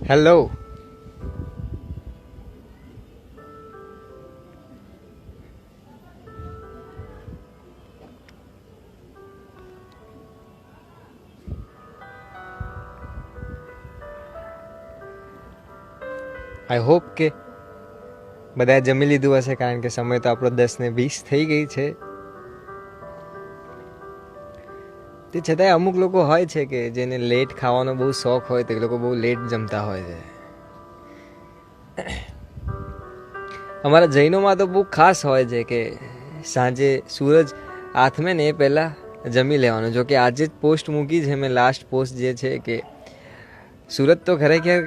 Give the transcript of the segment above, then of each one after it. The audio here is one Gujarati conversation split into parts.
Hello. આઈ હોપ કે બધાએ જમી લીધું હશે, કારણ કે સમય તો આપણો 10:20 થઈ ગઈ છે. તે છતાંય અમુક લોકો હોય છે કે જેને લેટ ખાવાનો બહુ શોખ હોય, તો એ લોકો બહુ લેટ જમતા હોય છે. અમારા જૈનોમાં તો બહુ ખાસ હોય છે કે સાંજે સૂરજ આથમે ને એ પહેલાં જમી લેવાનું. જો કે આજે જ પોસ્ટ મૂકી છે મેં, લાસ્ટ પોસ્ટ જે છે કે સૂરજ તો ખરેખર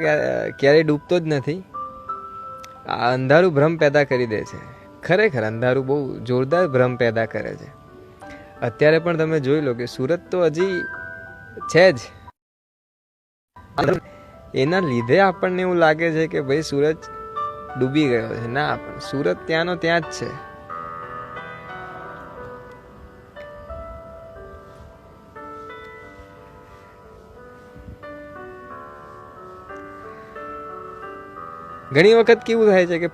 ક્યારેય ડૂબતો જ નથી. આ અંધારું ભ્રમ પેદા કરી દે છે. ખરેખર અંધારું બહુ જોરદાર ભ્રમ પેદા કરે છે. અત્યારે પણ તમે જોઈ લો કે સૂરજ તો હજી છે જ, એના લીધે આપણને એવું લાગે છે કે ભાઈ સૂરજ ડૂબી ગયો છે. ના, પણ સૂરજ ત્યાંનો ત્યાં જ છે. ઘણી વખત કેવું થાય છે કે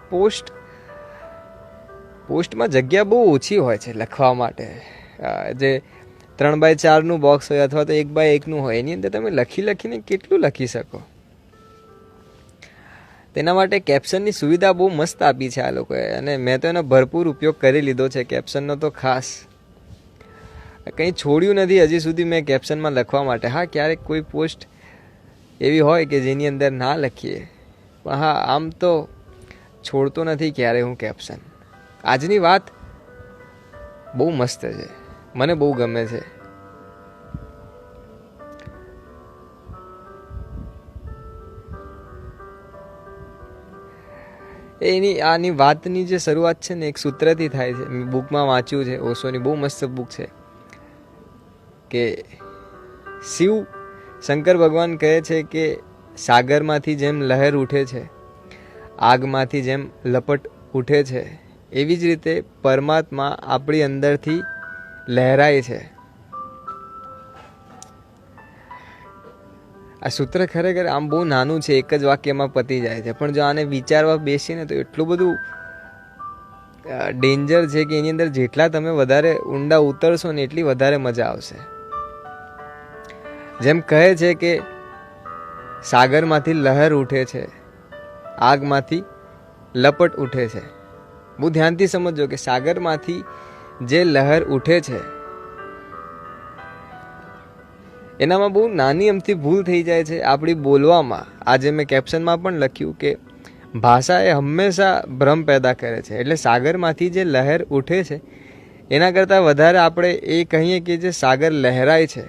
પોસ્ટમાં જગ્યા બહુ ઓછી હોય છે લખવા માટે. જે 3x4 બોક્સ હોય અથવા તો 1x1 હોય, એની અંદર તમે લખીને કેટલું લખી શકો. તેના માટે કેપ્શનની સુવિધા બહુ મસ્ત આપી છે આ લોકોએ, અને મેં તો એનો ભરપૂર ઉપયોગ કરી લીધો છે કેપ્શનનો. તો ખાસ કંઈ છોડ્યું નથી હજી સુધી મેં કેપ્શનમાં લખવા માટે. હા, ક્યારેક કોઈ પોસ્ટ એવી હોય કે જેની અંદર ના લખીએ, પણ હા, આમ તો છોડતો નથી ક્યારે હું કેપ્શન. આજની વાત બહુ મસ્ત છે, મને બહુ ગમે છે. આની વાતની જે શરૂઆત છે ને એક સૂત્રથી થાય છે. મેં બુકમાં વાંચ્યું છે, ઓશોની બહુ મસ્ત બુક છે, કે શંકર ભગવાન કહે છે કે સાગરમાંથી જેમ લહેર ઉઠે છે, આગમાંથી જેમ લપટ ઉઠે છે, એવી જ રીતે પરમાત્મા આપણી અંદરથી લહેરાય છે. આ સૂત્ર ખરેખર આમ બહુ નાનું છે, એક જ વાક્યમાં પતી જાય છે, પણ જો આને વિચારવા બેસીને તો એટલું બધું ડેન્જર છે કે એની અંદર જેટલા તમે વધારે ઊંડા ઉતરશો ને એટલી વધારે મજા આવશે. જેમ કહે છે કે સાગરમાંથી લહેર ઉઠે છે, આગમાંથી લપટ ઉઠે છે. બહુ ધ્યાનથી સમજો કે સાગરમાંથી જે લહેર ઉઠે છે એનામાં બહુ નાની અમથી ભૂલ થઈ જાય છે આપણી બોલવામાં. આજે મેં કેપ્શનમાં પણ લખ્યું કે ભાષા એ હંમેશા ભ્રમ પેદા કરે છે. એટલે સાગરમાંથી જે લહેર ઉઠે છે એના કરતાં વધારે આપણે એ કહીએ કે જે સાગર લહેરાય છે.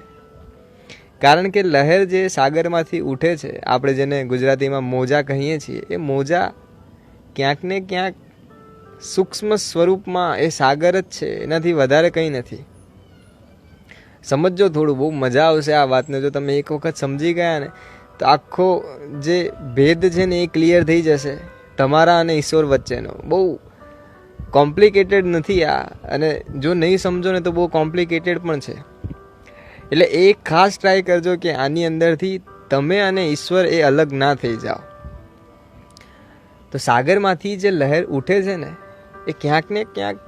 કારણ કે લહેર જે સાગરમાંથી ઉઠે છે, આપણે જેને ગુજરાતીમાં મોજા કહીએ છીએ, એ મોજા ક્યાંક ને ક્યાંક સૂક્ષ્મ સ્વરૂપમાં એ સાગર જ છે, એનાથી વધારે કંઈ નથી. સમજો થોડું, બહુ મજા આવશે આ વાતને. જો તમે એક વખત સમજી ગયા ને તો આખો જે ભેદ છે ને એ ક્લિયર થઈ જશે તમારા અને ઈશ્વર વચ્ચેનો. બહુ કોમ્પ્લિકેટેડ નથી આ, અને જો નહીં સમજો ને તો બહુ કોમ્પ્લિકેટેડ પણ છે. એટલે એ ખાસ ટ્રાય કરજો કે આની અંદરથી તમે અને ઈશ્વર એ અલગ ના થઈ જાઓ. તો સાગરમાંથી જે લહેર ઉઠે છે ને એ ક્યાંક ને ક્યાંક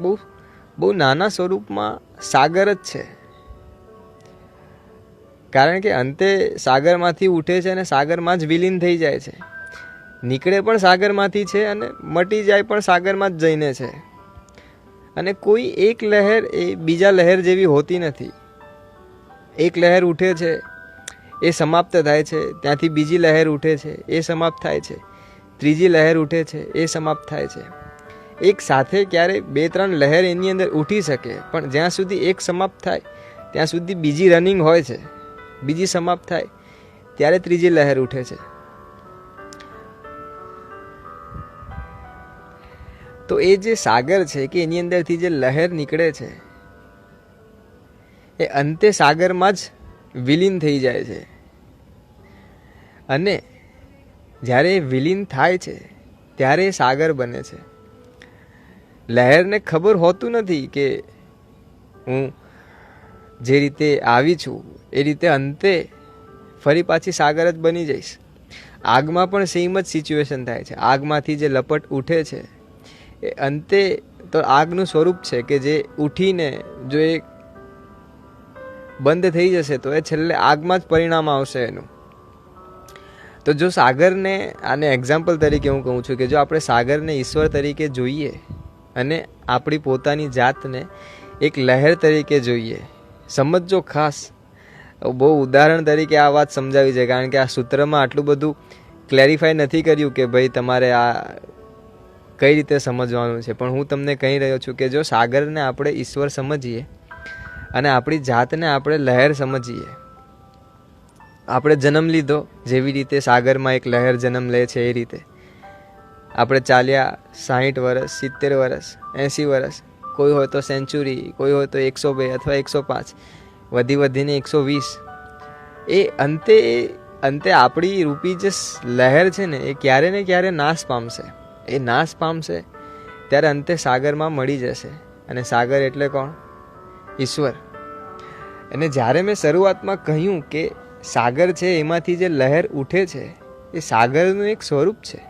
બહુ નાના સ્વરૂપમાં સાગર જ છે. કારણ કે અંતે સાગરમાંથી ઉઠે છે અને સાગરમાં જ વિલીન થઈ જાય છે. નીકળે પણ સાગરમાંથી છે અને મટી જાય પણ સાગરમાં જ જઈને છે. અને કોઈ એક લહેર એ બીજા લહેર જેવી હોતી નથી. એક લહેર ઉઠે છે, એ સમાપ્ત થાય છે, ત્યાંથી બીજી લહેર ઉઠે છે, એ સમાપ્ત થાય છે, ત્રીજી લહેર ઉઠે છે, એ સમાપ્ત થાય છે. એક સાથે ક્યારે 2-3 લહેર એની અંદર ઉઠી શકે, પણ જ્યાં સુધી એક સમાપ્ત થાય ત્યાં સુધી બીજી રનિંગ હોય છે. બીજી સમાપ્ત થાય ત્યારે ત્રીજી લહેર ઉઠે છે. તો એ જે સાગર છે કે એની અંદરથી જે લહેર નીકળે છે એ અંતે સાગરમાં જ વિલીન થઈ જાય છે. અને જ્યારે એ વિલીન થાય છે ત્યારે એ સાગર બને છે. લહેરને ખબર હોતું નથી કે હું જે રીતે આવી છું એ રીતે અંતે ફરી પાછી સાગર જ બની જઈશ. આગમાં પણ સેમ જ સિચ્યુએશન થાય છે. આગમાંથી જે લપટ ઉઠે છે એ અંતે તો આગનું સ્વરૂપ છે કે જે ઉઠીને જો એ બંધ થઈ જશે તો એ છેલ્લે આગમાં જ પરિણામ આવશે એનું. તો જો સાગરને, આને એક્ઝામ્પલ તરીકે હું કહું છું કે જો આપણે સાગરને ઈશ્વર તરીકે જોઈએ અને આપણી પોતાની જાતને એક લહેર તરીકે જોઈએ, સમજજો ખાસ, બહુ ઉદાહરણ તરીકે આ વાત સમજાવી છે કારણ કે આ સૂત્રમાં આટલું બધું ક્લેરિફાય નથી કર્યું કે ભાઈ તમારે આ કઈ રીતે સમજવાનું છે, પણ હું તમને કહી રહ્યો છું કે જો સાગરને આપણે ઈશ્વર સમજીએ અને આપણી જાતને આપણે લહેર સમજીએ, આપણે જન્મ લીધો જેવી રીતે સાગરમાં એક લહેર જન્મ લે છે એ રીતે આપણે ચાલ્યા 60 વર્ષ, 70 વર્ષ, 80 વર્ષ, કોઈ હોય તો સેન્ચુરી, કોઈ હોય તો 102 અથવા 105, વધીને 120. એ અંતે આપણી રૂપી જે લહેર છે ને એ ક્યારે ને ક્યારે નાશ પામશે. એ નાશ પામશે ત્યારે અંતે સાગરમાં મળી જશે. અને સાગર એટલે કોણ? ઈશ્વર. અને જ્યારે મેં શરૂઆતમાં કહ્યું કે સાગર છે એમાંથી જે લહેર ઉઠે છે એ સાગરનું એક સ્વરૂપ છે,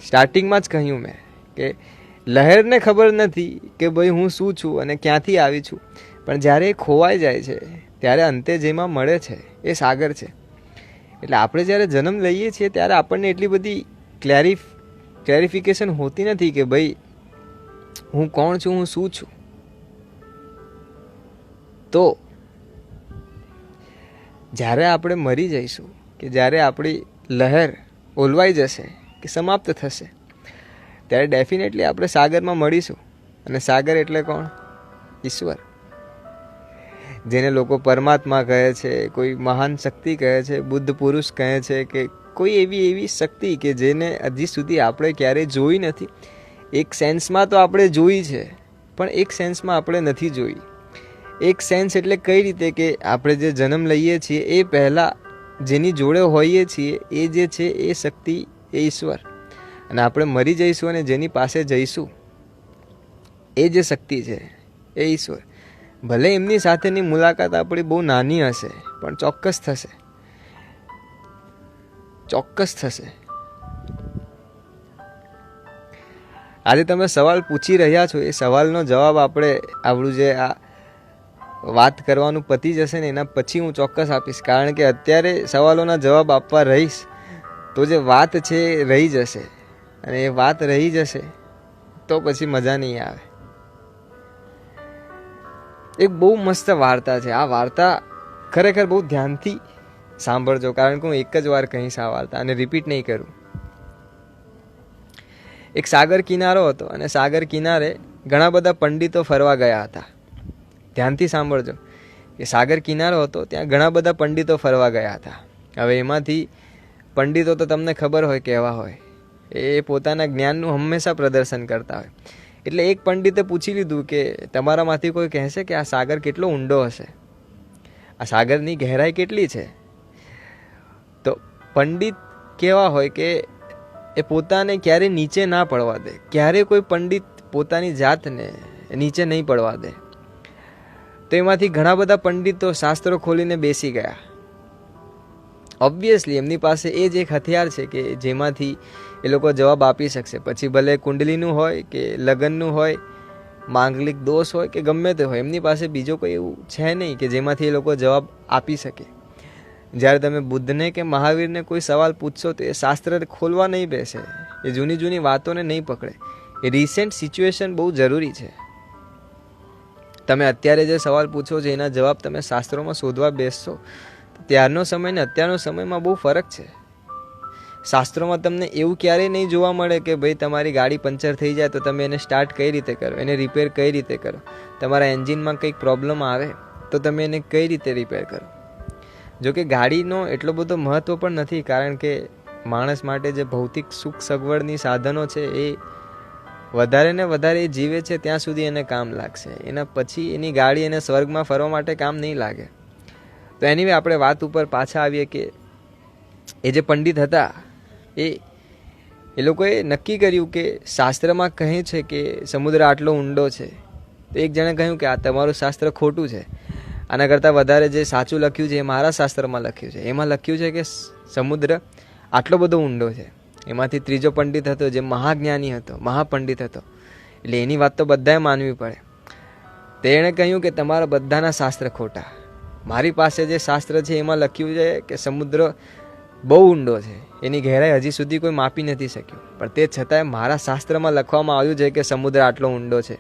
સ્ટાર્ટિંગમાં જ કહ્યું મેં કે લહેરને ખબર નથી કે ભાઈ હું શું છું અને ક્યાંથી આવી છું, પણ જ્યારે એ ખોવાઈ જાય છે ત્યારે અંતે જેમાં મળે છે એ સાગર છે. એટલે આપણે જ્યારે જન્મ લઈએ છીએ ત્યારે આપણને એટલી બધી ક્લેરિફિકેશન હોતી નથી કે ભાઈ હું કોણ છું, હું શું છું. તો જ્યારે આપણે મરી જઈશું કે જ્યારે આપણી લહેર ઓલવાઈ જશે કે સમાપ્ત થશે ત્યારે ડેફિનેટલી આપણે સાગરમાં મળીશું. અને સાગર એટલે કોણ? ઈશ્વર, જેને લોકો પરમાત્મા કહે છે, કોઈ મહાન શક્તિ કહે છે, બુદ્ધ પુરુષ કહે છે કે કોઈ એવી શક્તિ કે જેને હજી સુધી આપણે ક્યારેય જોઈ નથી. એક સેન્સમાં તો આપણે જોઈ છે પણ એક સેન્સમાં આપણે નથી જોઈ. એક સેન્સ એટલે કઈ રીતે કે આપણે જે જન્મ લઈએ છીએ એ પહેલાં જેની જોડે હોઈએ છીએ એ જે છે એ શક્તિ એ ઈશ્વર, અને આપણે મરી જઈશું અને જેની પાસે જઈશું એ જે શક્તિ છે એ ઈશ્વર. ભલે એમની સાથેની મુલાકાત આપણી બહુ નાની હશે પણ ચોક્કસ થશે. આજે તમે સવાલ પૂછી રહ્યા છો એ સવાલનો જવાબ આપણે આપણું જે આ વાત કરવાનું પતી જશે ને એના પછી હું ચોક્કસ આપીશ. કારણ કે અત્યારે સવાલોના જવાબ આપવા રહીશ તો જે વાત છે એ રહી જશે, અને એ વાત રહી જશે તો પછી મજા નહીં આવે. એક બહુ મસ્ત વાર્તા છે. આ વાર્તા ખરેખર બહુ ધ્યાનથી સાંભળજો કારણ કે હું એક જ વાર કહીશ આ વાર્તા અને રિપીટ નહીં કરું. એક સાગર કિનારો હતો અને સાગર કિનારે ઘણા બધા પંડિતો ફરવા ગયા હતા. ધ્યાનથી સાંભળજો કે સાગર કિનારો હતો, ત્યાં ઘણા બધા પંડિતો ફરવા ગયા હતા. હવે એમાંથી પંડિતો તો તમને ખબર હોય કેવા હોય, એ પોતાના જ્ઞાનનું હંમેશા પ્રદર્શન કરતા હોય. એટલે એક પંડિતે પૂછી લીધું કે તમારામાંથી કોઈ કહેશે કે આ સાગર કેટલો ઊંડો હશે, આ સાગરની ગહેરાઈ કેટલી છે? તો પંડિત કેવા હોય કે એ પોતાને ક્યારે નીચે ના પડવા દે. ક્યારે કોઈ પંડિત પોતાની જાતને નીચે નહીં પડવા દે. તો એમાંથી ઘણા બધા પંડિતો શાસ્ત્રો ખોલીને બેસી ગયા. ઓબ્વિયસલી એમની પાસે એ જ એક હથિયાર છે કે જેમાંથી એ લોકો જવાબ આપી શકશે. પછી ભલે કુંડલીનું હોય કે લગ્નનું હોય, માંગલિક દોષ હોય કે ગમે તે હોય, એમની પાસે બીજો કોઈ એવું છે નહીં કે જેમાંથી એ લોકો જવાબ આપી શકે. જ્યારે તમે બુદ્ધને કે મહાવીરને કોઈ સવાલ પૂછશો તો એ શાસ્ત્ર ખોલવા નહીં બેસે, એ જૂની વાતોને નહીં પકડે. એ રિસેન્ટ સિચ્યુએશન બહુ જરૂરી છે. તમે અત્યારે જે સવાલ પૂછો છો એના જવાબ તમે શાસ્ત્રોમાં શોધવા બેસશો તો ત્યારનો સમય ને અત્યારનો સમયમાં બહુ ફરક છે. શાસ્ત્રોમાં તમને એવું ક્યારેય નહીં જોવા મળે કે ભાઈ તમારી ગાડી પંચર થઈ જાય તો તમે એને સ્ટાર્ટ કઈ રીતે કરો, એને રિપેર કઈ રીતે કરો. તમારા એન્જિનમાં કંઈક પ્રોબ્લેમ આવે તો તમે એને કઈ રીતે રિપેર કરો. જોકે ગાડીનો એટલો બધો મહત્ત્વ પણ નથી, કારણ કે માણસ માટે જે ભૌતિક સુખ સગવડની સાધનો છે એ વધારે ને વધારે એ જીવે છે ત્યાં સુધી એને કામ લાગશે. એના પછી એની ગાડી એને સ્વર્ગમાં ફરવા માટે કામ નહીં લાગે. તો એનીવે આપણે વાત ઉપર પાછા આવીએ કે એ જે પંડિત હતા એ લોકોએ નક્કી કર્યું કે શાસ્ત્રમાં કહે છે કે સમુદ્ર આટલો ઊંડો છે. તો એક જણે કહ્યું કે આ તમારું શાસ્ત્ર ખોટું છે, આના કરતાં વધારે જે સાચું લખ્યું છે એ મારા શાસ્ત્રમાં લખ્યું છે. એમાં લખ્યું છે કે સમુદ્ર આટલો બધો ઊંડો છે. એમાંથી ત્રીજો પંડિત હતો જે મહાજ્ઞાની હતો, મહાપંડિત હતો, એટલે એની વાત તો બધાએ માનવી પડે. તેણે કહ્યું કે તમારા બધાના શાસ્ત્ર ખોટા. મારી પાસે જે શાસ્ત્ર છે એમાં લખ્યું છે કે સમુદ્ર બહુ ઊંડો છે, એની ગહેરાઈ હજી સુધી કોઈ માપી નથી શક્યું, પણ તે છતાંય મારા શાસ્ત્રમાં લખવામાં આવ્યું છે કે સમુદ્ર આટલો ઊંડો છે.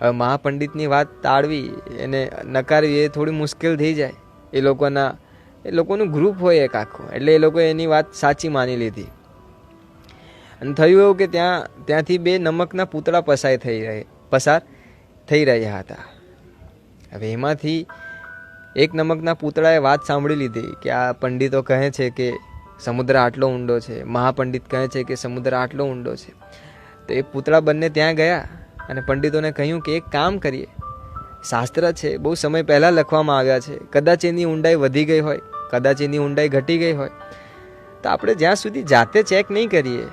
હવે મહાપંડિતની વાત ટાળવી, એને નકારવી એ થોડી મુશ્કેલ થઈ જાય. એ લોકોનું ગ્રુપ હોય એક આખું, એટલે એ લોકોએ એની વાત સાચી માની લીધી. અને થયું એવું કે ત્યાંથી 2 નમકના પૂતળા પસાર થઈ રહ્યા હતા. હવે એમાંથી એક નમકના પૂતળાએ વાત સાંભળી લીધી કે આ પંડિતો કહે છે કે સમુદ્ર આટલો ઊંડો છે, મહાપંડિત કહે છે કે સમુદ્ર આટલો ઊંડો છે. તો એ પૂતળા બંને ત્યાં ગયા અને પંડિતોને કહ્યું કે એક કામ કરીએ, શાસ્ત્ર છે બહુ સમય પહેલાં લખવામાં આવ્યા છે, કદાચ એની ઊંડાઈ વધી ગઈ હોય, કદાચ એની ઊંડાઈ ઘટી ગઈ હોય, તો આપણે જ્યાં સુધી જાતે ચેક નહીં કરીએ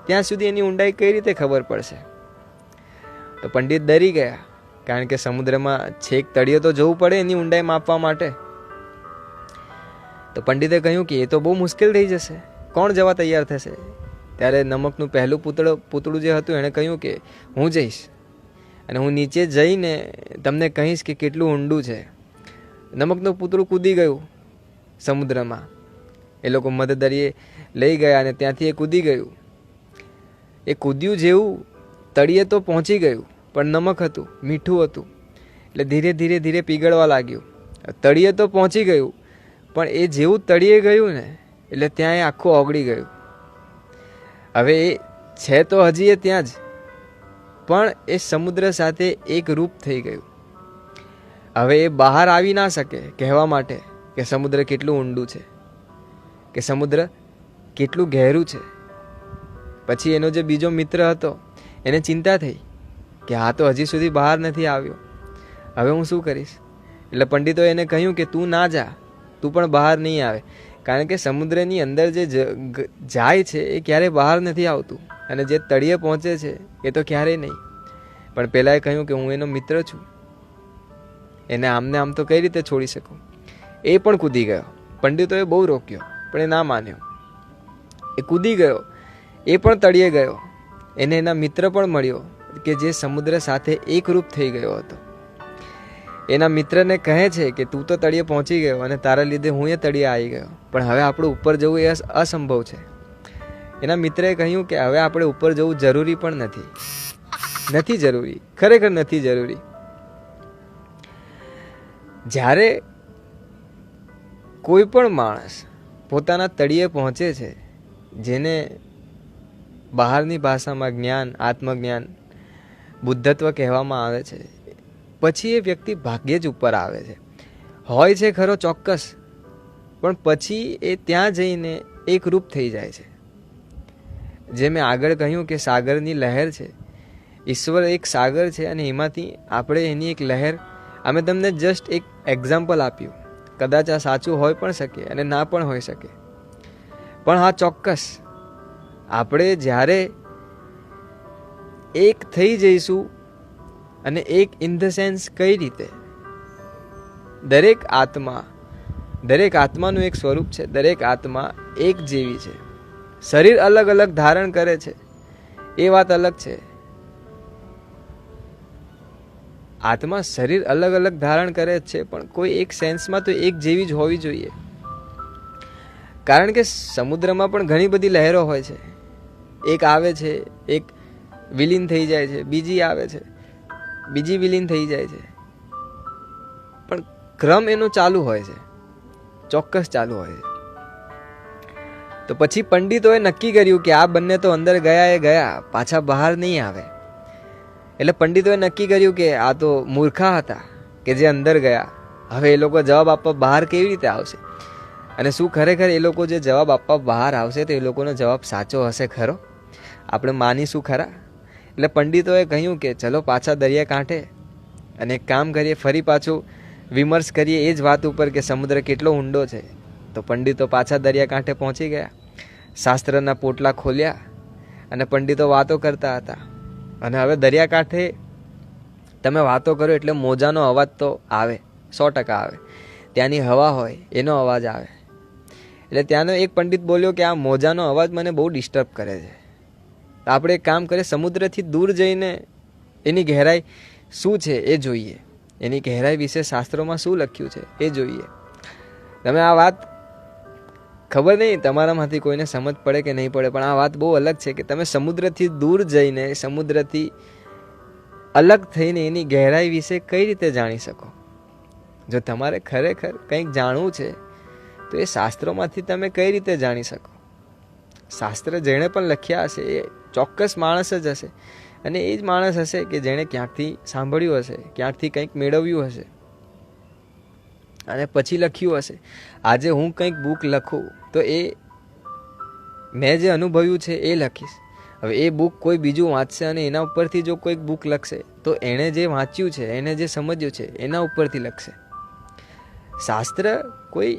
ત્યાં સુધી એની ઊંડાઈ કઈ રીતે ખબર પડશે? તો પંડિત ડરી ગયા, કારણ કે સમુદ્રમાં છેક તળિયે તો જવું પડે એની ઊંડાઈ માપવા માટે. તો પંડિતે કહ્યું કે એ તો બહુ મુશ્કેલ થઈ જશે, કોણ જવા તૈયાર થશે? ત્યારે નમકનું પહેલું પૂતળું જે હતું એણે કહ્યું કે હું જઈશ, અને હું નીચે જઈને તમને કહીશ કે કેટલું ઊંડું છે. નમકનું પૂતળું કૂદી ગયું સમુદ્રમાં. એ લોકો મધદરિયે લઈ ગયા અને ત્યાંથી એ કૂદી ગયું. એ કૂદ્યું જેવું તળિયે તો પહોંચી ગયું, પણ નમક હતું, મીઠું હતું, એટલે ધીરે ધીરે ધીરે પીગળવા લાગ્યું. તળિયે તો પહોંચી ગયું, પણ એ જેવું તળિયે ગયું ને એટલે ત્યાં એ આખું ઓગળી ગયું. હવે એ છે તો હજી એ ત્યાં જ, પણ એ સમુદ્ર સાથે એક રૂપ થઈ ગયું. હવે એ બહાર આવી ના શકે કહેવા માટે કે સમુદ્ર કેટલું ઊંડું છે, કે સમુદ્ર કેટલું ગહેરું છે. પછી એનો જે બીજો મિત્ર હતો એને ચિંતા થઈ કે આ તો હજી સુધી બહાર નથી આવ્યો, હવે હું શું કરીશ? એટલે પંડિતોએ એને કહ્યું કે તું ના જા, તું પણ બહાર નહીં આવે, કારણ કે સમુદ્રની અંદર જે જાય છે એ ક્યારેય બહાર નથી આવતું, અને જે તળિયે પહોંચે છે એ તો ક્યારેય નહીં. પણ પહેલાં એ કહ્યું કે હું એનો મિત્ર છું, એને આમને આમ તો કઈ રીતે છોડી શકું? એ પણ કૂદી ગયો. પંડિતોએ બહુ રોક્યો, પણ એ ના માન્યો. એ કૂદી ગયો, એ પણ તળિયે ગયો. એને એના મિત્ર પણ મળ્યો કે જે સમુદ્ર સાથે એકરૂપ થઈ ગયો હતો. એના મિત્રને કહે છે કે તું તો તળિયે પહોંચી ગયો અને તારા લીધે હું એ તળિયે આવી ગયો, પણ હવે આપણે ઉપર જવું એ અસંભવ છે. એના મિત્રએ કહ્યું કે હવે આપણે ઉપર જવું જરૂરી પણ નથી જરૂરી, ખરેખર નથી જરૂરી. જ્યારે કોઈ પણ માણસ પોતાના તળિયે પહોંચે છે, જેને બહારની ભાષામાં જ્ઞાન, આત્મજ્ઞાન, બુદ્ધત્વ કહેવામાં આવે છે, પછી એ વ્યક્તિ ભાગ્યે જ ઉપર આવે છે. હોય છે ખરો ચોક્કસ, પણ પછી એ ત્યાં જઈને એક રૂપ થઈ જાય છે. જે મેં આગળ કહ્યું કે સાગરની લહેર છે, ઈશ્વર એક સાગર છે અને એમાંથી આપણે એની એક લહેર, અમે તમને જસ્ટ એક એક્ઝામ્પલ આપ્યું. કદાચ આ સાચું હોય પણ શકે અને ના પણ હોઈ શકે, પણ હા ચોક્કસ આપણે જ્યારે એક થઈ જઈશું, અને એક ઇન ધ સેન્સ કઈ રીતે? દરેક આત્માનું એક સ્વરૂપ છે, દરેક આત્મા એક જેવી છે. શરીર અલગ અલગ ધારણ કરે છે એ વાત અલગ છે. આત્મા શરીર અલગ અલગ ધારણ કરે છે, પણ કોઈ એક સેન્સમાં તો એક જેવી જ હોવી જોઈએ. કારણ કે સમુદ્રમાં પણ ઘણી બધી લહેરો હોય છે. એક આવે છે, એક વિલીન થઈ જાય છે, બીજી આવે છે, બીજી વિલીન થઈ જાય છે, પણ ક્રમ એનો ચાલુ હોય છે, ચોક્કસ ચાલુ હોય છે. તો પછી પંડિતોએ નક્કી કર્યું કે આ બંને તો અંદર ગયા, પાછા બહાર નહીં આવે. એટલે પંડિતોએ નક્કી કર્યું કે આ તો મૂર્ખા હતા કે જે અંદર ગયા. હવે એ લોકો જવાબ આપવા બહાર કેવી રીતે આવશે? અને શું ખરેખર એ લોકો જે જવાબ આપવા બહાર આવશે તો એ લોકોનો જવાબ સાચો હશે ખરો? આપણે માનીશું ખરા? એટલે પંડિતોએ કહ્યું કે ચલો પાછા દરિયા કાંઠે અને એક કામ કરીએ, ફરી પાછું વિમર્શ કરીએ એ જ વાત ઉપર કે સમુદ્ર કેટલો ઊંડો છે. તો પંડિતો પાછા દરિયા કાંઠે પહોંચી ગયા, શાસ્ત્રના પોટલા ખોલ્યા અને પંડિતો વાતો કરતા હતા. અને હવે દરિયાકાંઠે તમે વાતો કરો એટલે મોજાનો અવાજ તો આવે, 100% આવે. ત્યાંની હવા હોય એનો અવાજ આવે. એટલે ત્યાંનો એક પંડિત બોલ્યો કે આ મોજાનો અવાજ મને બહુ ડિસ્ટર્બ કરે છે. આપણે એક કામ કરીએ, સમુદ્રથી દૂર જઈને એની ગહેરાઈ શું છે એ જોઈએ, એની ગહેરાઈ વિશે શાસ્ત્રોમાં શું લખ્યું છે એ જોઈએ. તમે આ વાત, ખબર નહીં તમારામાંથી કોઈને સમજ પડે કે નહીં પડે, પણ આ વાત બહુ અલગ છે કે તમે સમુદ્રથી દૂર જઈને, સમુદ્રથી અલગ થઈને એની ગહેરાઈ વિશે કઈ રીતે જાણી શકો. જો તમારે ખરેખર કંઈક જાણવું છે તો એ શાસ્ત્રોમાંથી તમે કઈ રીતે જાણી શકો. શાસ્ત્ર જેણે પણ લખ્યા હશે એ ચોક્કસ માણસ જ હશે, અને એ જ માણસ હશે કે જેણે ક્યાંકથી સાંભળ્યું હશે, ક્યાંકથી કંઈક મેળવ્યું હશે અને પછી લખ્યું હશે. આજે હું કંઈક બુક લખું તો એ મેં જે અનુભવ્યું છે એ લખીશ. હવે એ બુક કોઈ બીજું વાંચશે અને એના ઉપરથી જો કોઈક બુક લખશે તો એણે જે વાંચ્યું છે, એને જે સમજ્યું છે એના ઉપરથી લખશે. શાસ્ત્ર કોઈ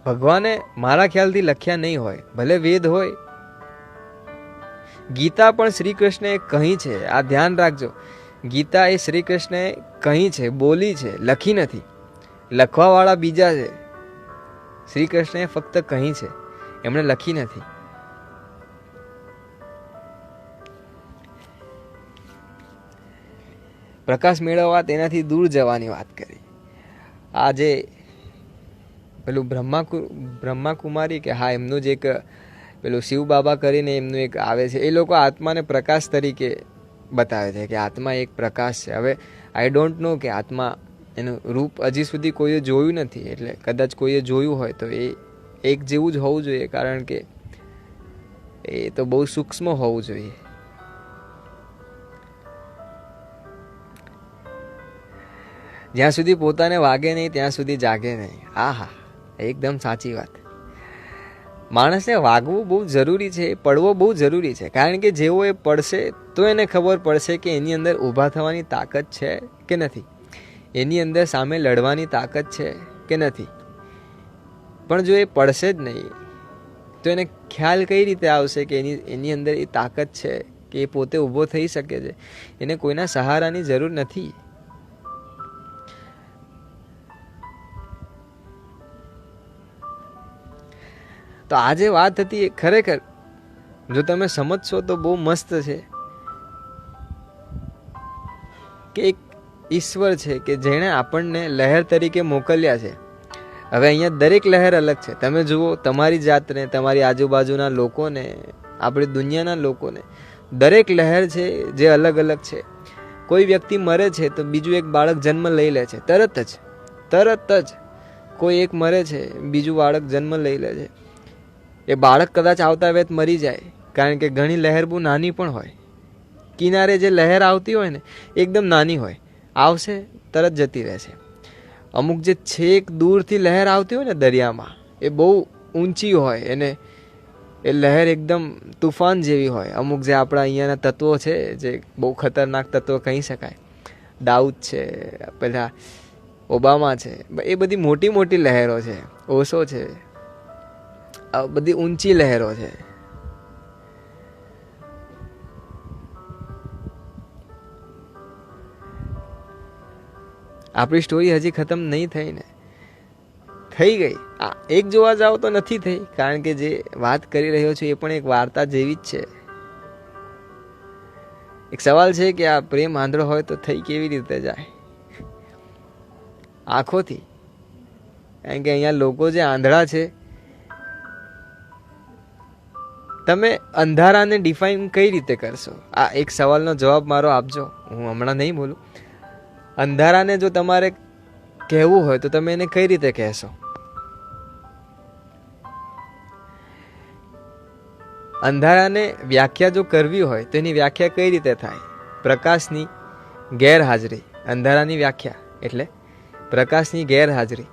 ભગવાને મારા ખ્યાલથી લખ્યા નહીં હોય, ભલે વેદ હોય. ગીતા પણ શ્રી કૃષ્ણએ કહી છે, આ ધ્યાન રાખજો. ગીતા એ શ્રી કૃષ્ણએ કહી છે, બોલી છે, લખી નથી. લખવાવાળા બીજા છે. શ્રી કૃષ્ણએ ફક્ત કહી છે, એમણે લખી નથી. પ્રકાશ મેળવવા તેનાથી દૂર જવાની વાત કરી. આજે પેલું બ્રહ્માકુમારી કે હા, એમનું જ એક પેલું શિવ બાબા કરીને એમનું એક આવે છે, એ લોકો આત્માને પ્રકાશ તરીકે બતાવે છે કે આત્મા એક પ્રકાશ છે. હવે આઈ ડોન્ટ નો કે આત્મા એનું રૂપ હજી સુધી કોઈએ જોયું નથી, એટલે કદાચ કોઈએ જોયું હોય તો એ એક જેવું જ હોવું જોઈએ, કારણ કે એ તો બહુ સૂક્ષ્મ હોવું જોઈએ. જ્યાં સુધી પોતાને વાગે નહીં ત્યાં સુધી જાગે નહીં. આહા, એકદમ સાચી વાત. માણસને વાગવું બહુ જરૂરી છે, પડવો બહુ જરૂરી છે, કારણ કે જેવો એ પડશે તો એને ખબર પડશે કે એની અંદર ઊભા થવાની તાકાત છે કે નથી, એની અંદર સામે લડવાની તાકાત છે કે નથી. પણ જો એ પડશે જ નહીં તો એને ખ્યાલ કઈ રીતે આવશે કે એની અંદર એ તાકાત છે, કે એ પોતે ઊભો થઈ શકે છે, એને કોઈના સહારાની જરૂર નથી. તો આ જે વાત હતી એ ખરેખર જો તમે સમજશો તો બહુ મસ્ત છે કે એક ઈશ્વર છે કે જેણે આપણને લહેર તરીકે મોકલ્યા છે. હવે અહીંયા દરેક લહેર અલગ છે. તમે જુઓ તમારી જાતને, તમારી આજુબાજુના લોકોને, આપણી દુનિયાના લોકોને, દરેક લહેર છે જે અલગ અલગ છે. કોઈ વ્યક્તિ મરે છે તો બીજું એક બાળક જન્મ લઈ લે છે, તરત જ કોઈ એક મરે છે, બીજું બાળક જન્મ લઈ લે છે. એ બાળક કદાચ આવતા વેત મરી જાય, કારણ કે ઘણી લહેર બહુ નાની પણ હોય. કિનારે જે લહેર આવતી હોય ને એકદમ નાની હોય, આવશે તરત જતી રહેશે. અમુક જે છેક દૂરથી લહેર આવતી હોય ને દરિયામાં, એ બહુ ઊંચી હોય, એને એ લહેર એકદમ તુફાન જેવી હોય. અમુક જે આપણા અહીંયાના તત્વો છે જે બહુ ખતરનાક તત્વો કહી શકાય, દાઉદ છે, પેલા ઓબામા છે, એ બધી મોટી મોટી લહેરો છે. ઓશો છે, આ બધી ઊંચી લહેરો છે. આપણી સ્ટોરી હજી ખતમ નહીં થઈ ને, થઈ ગઈ. એક જોવા જાઓ તો નથી થઈ, કારણ કે જે વાત કરી રહ્યો છું એ પણ એક વાર્તા જેવી જ છે. એક સવાલ છે કે આ પ્રેમ આંધળો હોય તો થઈ કેવી રીતે જાય? આંખોથી. કારણ કે અહીંયા લોકો જે આંધળા છે, તમે અંધારાને ડિફાઇન કઈ રીતે કરશો? આ એક સવાલનો જવાબ મારો આપજો, હું હમણાં નહીં બોલું. અંધારાને જો તમારે કહેવું હોય તો તમે એને કઈ રીતે કહેશો? અંધારાને વ્યાખ્યા જો કરવી હોય તો એની વ્યાખ્યા કઈ રીતે થાય? પ્રકાશની ગેરહાજરી. અંધારાની વ્યાખ્યા એટલે પ્રકાશની ગેરહાજરી.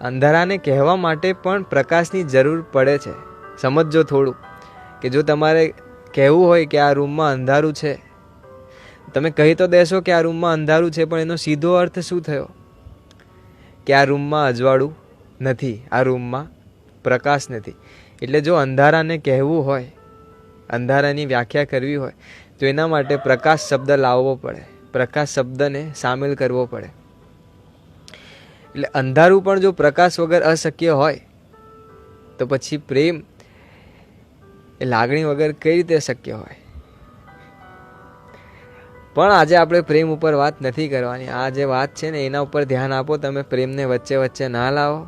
અંધારાને કહેવા માટે પણ પ્રકાશની જરૂર પડે છે. સમજો થોડું, કે જો તમારે કહેવું હોય કે આ રૂમમાં અંધારું છે, તમે કહી તો દેશો કે આ રૂમમાં અંધારું છે, પણ એનો સીધો અર્થ શું થયો? કે આ રૂમમાં અજવાળું નથી, આ રૂમમાં પ્રકાશ નથી. એટલે જો અંધારાને કહેવું હોય, અંધારાની વ્યાખ્યા કરવી હોય તો એના માટે પ્રકાશ શબ્દ લાવવો પડે, પ્રકાશ શબ્દને સામેલ કરવો પડે. એટલે અંધારું પણ જો પ્રકાશ વગર અશક્ય હોય તો પછી પ્રેમ એ લાગણી વગર કઈ રીતે શક્ય હોય? પણ આજે આપણે પ્રેમ ઉપર વાત નથી કરવાની. આ જે વાત છે ને એના ઉપર ધ્યાન આપો. તમે પ્રેમને વચ્ચે વચ્ચે ના લાવો.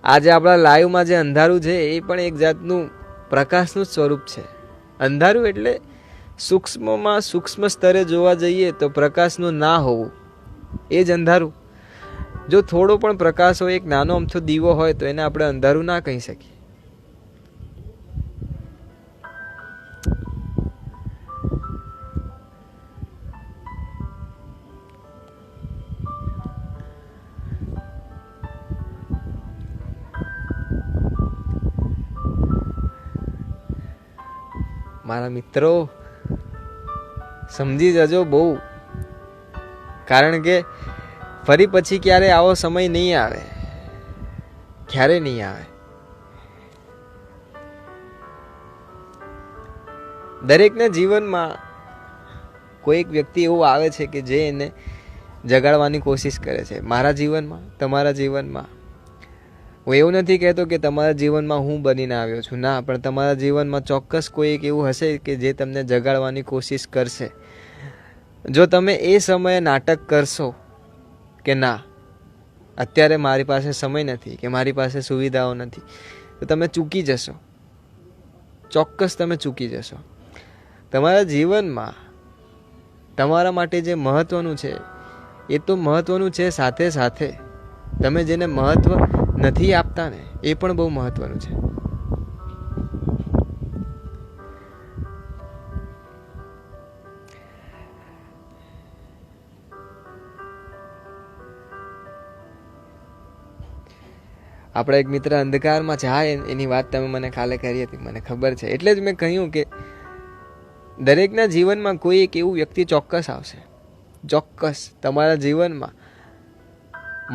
આજે આપણા લાઈવમાં જે અંધારું છે એ પણ એક જાતનું પ્રકાશનું જ સ્વરૂપ છે. અંધારું એટલે સૂક્ષ્મમાં સૂક્ષ્મ સ્તરે જોવા જઈએ તો પ્રકાશનું ના હોવું એ જ અંધારું. જો થોડો પણ પ્રકાશ હોય, એક નાનો અમથો દીવો હોય, તો એને આપણે અંધારું ના કહી શકીએ. મારા મિત્રો સમજી જજો બહુ, કારણ કે ફરી પછી ક્યારે આવો સમય નહીં આવે, ક્યારે નહીં આવે. દરેકના જીવનમાં કોઈ એક વ્યક્તિ એવું આવે છે કે જે એને જગાડવાની કોશિશ કરે છે. મારા જીવનમાં, તમારા જીવનમાં. હું એવું નથી કહેતો કે તમારા જીવનમાં હું બનીને આવ્યો છું, ના, પણ તમારા જીવનમાં ચોક્કસ કોઈ એક એવું હશે કે જે તમને જગાડવાની કોશિશ કરશે. જો તમે એ સમયે નાટક કરશો કે ના, અત્યારે મારી પાસે સમય નથી, કે મારી પાસે સુવિધાઓ નથી, તો તમે ચૂકી જશો. ચોક્કસ તમે ચૂકી જશો. તમારા જીવનમાં તમારા માટે જે મહત્વનું છે એ તો મહત્વનું છે, સાથે સાથે તમે જેને મહત્વ નથી આપતા ને એ પણ બહુ મહત્વનું છે. આપણા એક મિત્ર અંધકારમાં છે. હા, એની વાત તમે મને કાલે કરી હતી, મને ખબર છે. એટલે જ મેં કહ્યું કે દરેકના જીવનમાં કોઈ એક એવું વ્યક્તિ ચોક્કસ આવશે. ચોક્કસ તમારા જીવનમાં,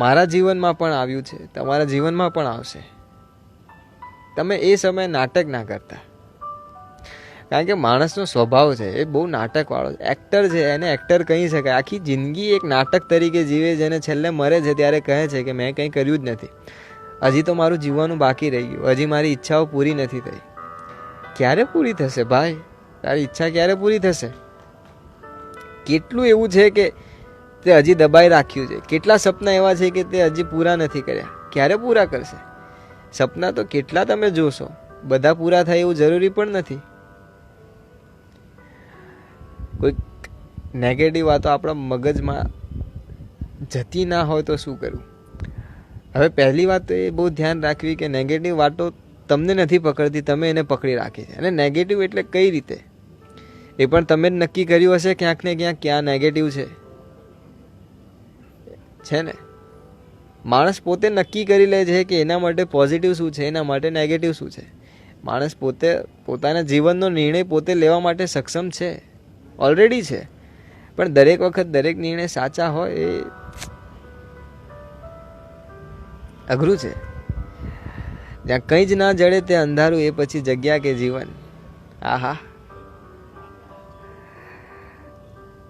મારા જીવનમાં પણ આવ્યું છે, તમારા જીવનમાં પણ આવશે. તમે એ સમયે નાટક ના કરતા, કારણ કે માણસનો સ્વભાવ છે એ બહુ નાટકવાળો છે. એક્ટર છે, એને એક્ટર કહી શકાય. આખી જિંદગી એક નાટક તરીકે જીવે છે અને છેલ્લે મરે છે ત્યારે કહે છે કે મેં કંઈ કર્યું જ નથી, હજી તો મારું જીવવાનું બાકી રહી ગયું, હજી મારી ઈચ્છાઓ પૂરી નથી થઈ. ક્યારે પૂરી થશે ભાઈ? તારી ઈચ્છા ક્યારે પૂરી થશે? કેટલું એવું છે કે તે હજી દબાઈ રાખ્યું છે, કેટલા સપના એવા છે કે તે હજી પૂરા નથી કર્યા. ક્યારે પૂરા કરશે? સપના તો કેટલા તમે જોશો, બધા પૂરા થાય એવું જરૂરી પણ નથી. કોઈ નેગેટિવ વાતો આપણા મગજમાં જતી ના હોય તો શું કરવું? હવે પહેલી વાત તો એ બહુ ધ્યાન રાખવી કે નેગેટિવ વાતો તમને નથી પકડતી, તમે એને પકડી રાખી છે. અને નેગેટિવ એટલે કઈ રીતે એ પણ તમે જ નક્કી કર્યું હશે ક્યાંક ને ક્યાંક ક્યાં નેગેટિવ છે ને. માણસ પોતે નક્કી કરી લે છે કે એના માટે પોઝિટિવ શું છે, એના માટે નેગેટિવ શું છે. માણસ પોતે પોતાના જીવનનો નિર્ણય પોતે લેવા માટે સક્ષમ છે, ઓલરેડી છે. પણ દરેક વખત દરેક નિર્ણય સાચા હોય એ અઘરું છે. જ્યાં કંઈ જ ના જડે તે અંધારું, એ પછી જગ્યા કે જીવન. આહા,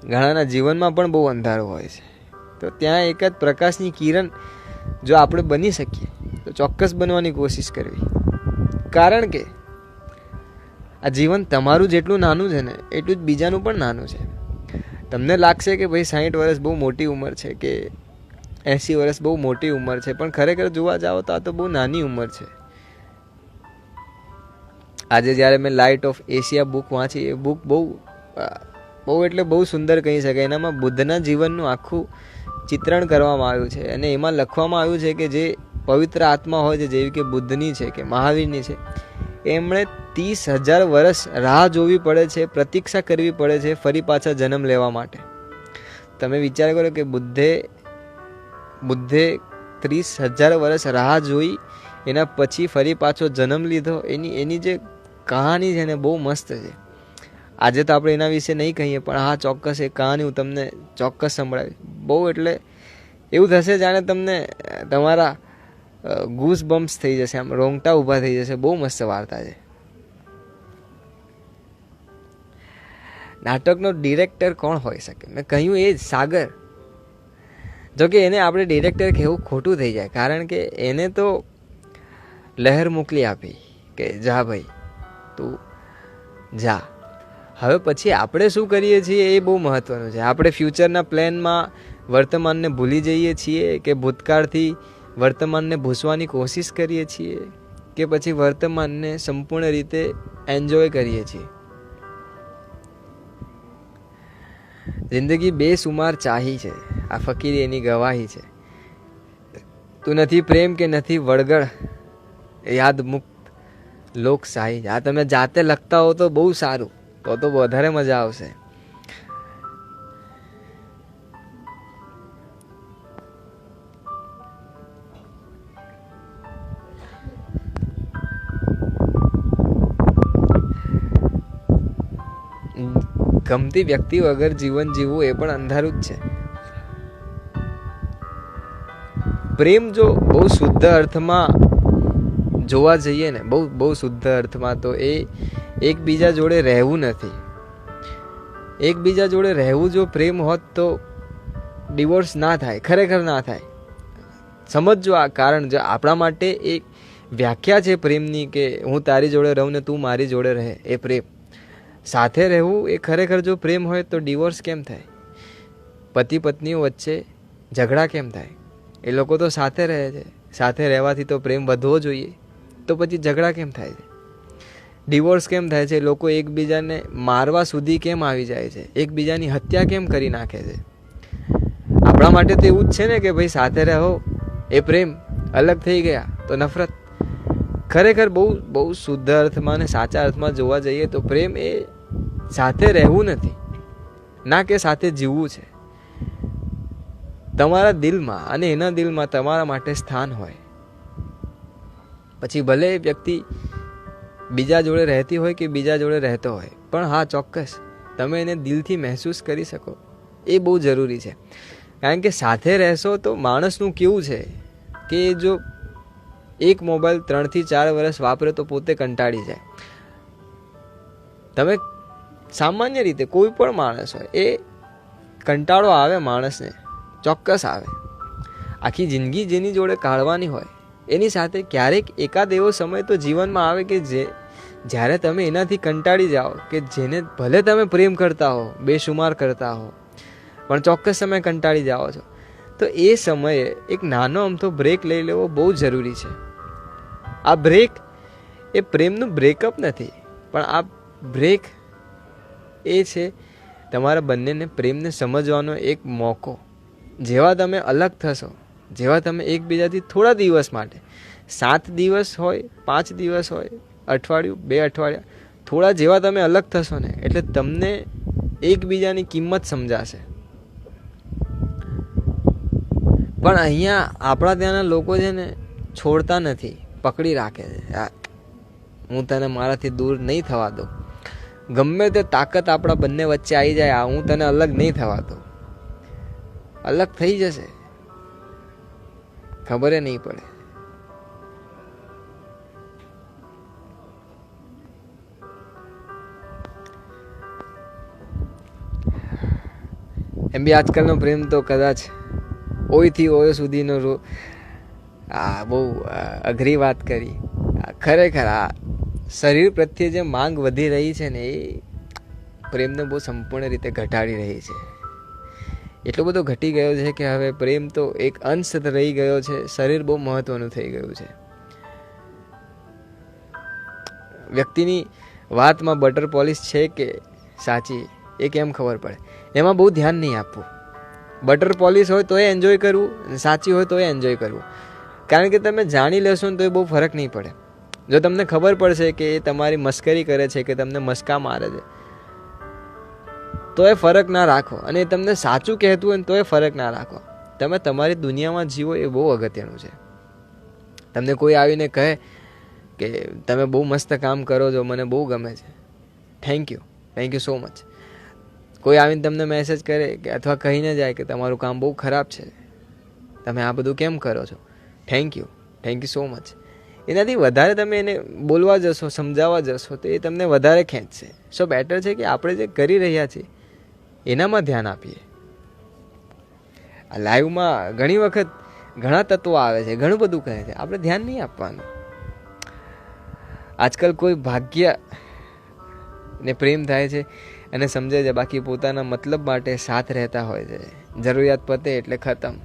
ઘણાના જીવનમાં પણ બહુ અંધારું હોય છે. તો ત્યાં એક જ પ્રકાશની કિરણ જો આપણે બની શકીએ તો ચોક્કસ બનવાની કોશિશ કરવી. કારણ કે આ જીવન તમારું જેટલું નાનું છે ને એટલું જ બીજાનું પણ નાનું છે. તમને લાગશે કે ભાઈ 60 વર્ષ બહુ મોટી ઉંમર છે, કે 80 વર્ષ બહુ મોટી ઉંમર છે, પણ ખરેખર જોવા જાઓ તો આ તો બહુ નાની ઉંમર છે. આજે જ્યારે મેં લાઇટ ઓફ એશિયા બુક વાંચી, એ બુક બહુ એટલે બહુ સુંદર કહી શકાય. એનામાં બુદ્ધના જીવનનું આખું ચિત્રણ કરવામાં આવ્યું છે અને એમાં લખવામાં આવ્યું છે કે જે પવિત્ર આત્મા હોય છે, જેવી કે બુદ્ધની છે કે મહાવીરની છે, એમણે 30,000 વર્ષ રાહ જોવી પડે છે, પ્રતીક્ષા કરવી પડે છે ફરી પાછા જન્મ લેવા માટે. તમે વિચાર કરો કે બુદ્ધે 30,000 વર્ષ રાહ જોઈ, એના પછી ફરી પાછો જન્મ લીધો. એની જે કહાની છે ને બહુ મસ્ત છે. આજે તો આપણે એના વિશે નહીં કહીએ, પણ હા, ચોક્કસ એ કહાની હું તમને ચોક્કસ સંભળાવીશ. બહુ એટલે એવું થશે જાણે તમને તમારા ગૂસ બમ્પ્સ થઈ જશે, આમ રોંગટા ઊભા થઈ જશે. બહુ મસ્ત વાર્તા છે. નાટકનો ડિરેક્ટર કોણ હોઈ શકે? મેં કહ્યું એ જ, સાગર. જોકે એને આપણે ડિરેક્ટર કહેવું ખોટું થઈ જાય, કારણ કે એને તો લહેર મોકલી આપી કે જા ભાઈ તું જા. હવે પછી આપણે શું કરીએ છીએ એ બહુ મહત્ત્વનું છે. આપણે ફ્યુચરના પ્લાનમાં વર્તમાનને ભૂલી જઈએ છીએ કે ભૂતકાળથી વર્તમાનને ભૂસવાની કોશિશ કરીએ છીએ કે પછી વર્તમાનને સંપૂર્ણ રીતે એન્જોય કરીએ છીએ. જિંદગી બેસુમાર ચાહી છે, આ ફકીરી એની ગવાહી છે. તું નથી પ્રેમ કે નથી વળગડ, યાદ મુક્ત લોકશાહી. આ તમે જાતે લખતા હો તો બહુ સારું, તો વધારે મજા આવશે. ગમતી વ્યક્તિ વગર જીવન જીવવું એ પણ અંધારું જ છે. પ્રેમ જો બહુ શુદ્ધ અર્થમાં જોવા જઈએ ને, બહુ શુદ્ધ અર્થમાં, તો એ એકબીજા જોડે રહેવું નથી. એકબીજા જોડે રહેવું જો પ્રેમ હોત તો ડિવોર્સ ના થાય, ખરેખર ના થાય. સમજજો આ કારણ. જો આપણા માટે એક વ્યાખ્યા છે પ્રેમની કે હું તારી જોડે રહું ને તું મારી જોડે રહે, એ પ્રેમ. સાથે રહેવું એ ખરેખર જો પ્રેમ હોય તો ડિવોર્સ કેમ થાય? પતિ પત્નીઓ વચ્ચે ઝઘડા કેમ થાય? એ લોકો તો સાથે રહે છે. સાથે રહેવાથી તો પ્રેમ વધવો જોઈએ, તો પછી ઝઘડા કેમ થાય છે? ડિવોર્સ કેમ થાય છે? લોકો એકબીજાને મારવા સુધી કેમ આવી જાય છે? એકબીજાની હત્યા કેમ કરી નાખે છે? આપણા માટે તો એવું જ છે ને કે ભાઈ સાથે રહો એ પ્રેમ, અલગ થઈ ગયા તો નફરત. ખરેખર બહુ શુદ્ધ અર્થમાં અને સાચા અર્થમાં જોવા જઈએ તો પ્રેમ એ સાથે રહેવું નથી, ના કે સાથે જીવવું છે. તમારા દિલમાં અને એના દિલમાં તમારા માટે સ્થાન હોય, પછી ભલે એ વ્યક્તિ બીજા જોડે રહેતી હોય કે બીજા જોડે રહેતો હોય, પણ હા ચોક્કસ તમે એને દિલથી મહેસૂસ કરી શકો, એ બહુ જરૂરી છે. કારણ કે સાથે રહેશો તો માણસનું કેવું છે કે જો એક મોબાઈલ 3 થી 4 વર્ષ વાપરે તો પોતે કંટાળી જાય. તમે સામાન્ય રીતે કોઈ પણ માણસ હોય, એ કંટાળો આવે માણસને, ચોક્કસ આવે. આખી જિંદગી જેની જોડે કાઢવાની હોય એની સાથે ક્યારેક એકાદ એવો સમય તો જીવનમાં આવે કે જ્યારે તમે એનાથી કંટાળી જાઓ, કે જેને ભલે તમે પ્રેમ કરતા હો, બેશુમાર કરતા હો, પણ ચોક્કસ સમય કંટાળી જાઓ છો, તો એ સમયે એક નાનો અમથો બ્રેક લઈ લેવો બહુ જરૂરી છે. આ બ્રેક એ પ્રેમનું બ્રેકઅપ નથી, પણ આ બ્રેક એ છે તમારા બંનેને પ્રેમને સમજવાનો એક મોકો. જેવા તમે અલગ થશો, જેવા તમે એકબીજાથી થોડા દિવસ માટે, 7 દિવસ હોય, 5 દિવસ હોય, અઠવાડિયું, 2 અઠવાડિયા, થોડા જેવા તમે અલગ થશો ને, એટલે તમને એકબીજાની કિંમત સમજાશે. પણ અહીંયા આપણા ત્યાંના લોકો છે ને છોડતા નથી, પકડી રાખે છે. હું તને મારાથી દૂર નહીં થવા દઉં, ગમે તે તાકાત આપણા બંને વચ્ચે આવી જાય, હું તને અલગ નહીં થવા દઉં. અલગ થઈ જશે, ખબર નહીં પડે. એમ બી આજકાલનો પ્રેમ તો કદાચ ઓયથી ઓય સુધીનો બહુ અઘરી વાત કરી. ખરેખર આ શરીર પ્રત્યે જે માંગ વધી રહી છે ને, એ પ્રેમને બહુ સંપૂર્ણ રીતે ઘટાડી રહી છે. એટલો બધો ઘટી ગયો છે કે હવે પ્રેમ તો એક અંશ રહી ગયો છે, શરીર બહુ મહત્વનું થઈ ગયું છે. વ્યક્તિની વાતમાં બટર પોલિશ છે કે સાચી એ કેમ ખબર પડે? એમાં બહુ ધ્યાન નહીં આપવું. બટર પોલિશ હોય તો એ એન્જોય કરવું, સાચી હોય તો એ એન્જોય કરવું. કારણ કે તમે જાણી લેશો ને તો એ બહુ ફરક નહીં પડે. જો તમને ખબર પડશે કે એ તમારી મસ્કરી કરે છે, કે તમને મસ્કા મારે છે, તો એ ફરક ના રાખો. અને એ તમને સાચું કહેતું હોય ને તો એ ફરક ના રાખો. તમે તમારી દુનિયામાં જીવો, એ બહુ અગત્યનું છે. તમને કોઈ આવીને કહે કે તમે બહુ મસ્ત કામ કરો છો, મને બહુ ગમે છે, થેન્ક યુ સો મચ. કોઈ આવીને તમને મેસેજ કરે કે અથવા કહીને જાય કે તમારું કામ બહુ ખરાબ છે, તમે આ બધું કેમ કરો છો, થેન્ક યુ સો મચ. એનાથી વધારે તમે એને બોલવા જશો, સમજાવવા જશો, તો એ તમને વધારે ખેંચશે. સો બેટર છે કે આપણે જે કરી રહ્યા છીએ એનામાં ધ્યાન આપીએ. આ લાઈવમાં ઘણી વખત ઘણા તત્વો આવે છે, ઘણું બધું કહે છે, આપણે ધ્યાન નહીં આપવાનું. આજકાલ કોઈ ભાગ્ય ને પ્રેમ થાય છે અને સમજે છે, બાકી પોતાના મતલબ માટે સાથ રહેતા હોય છે. જરૂરિયાત પતે એટલે ખતમ.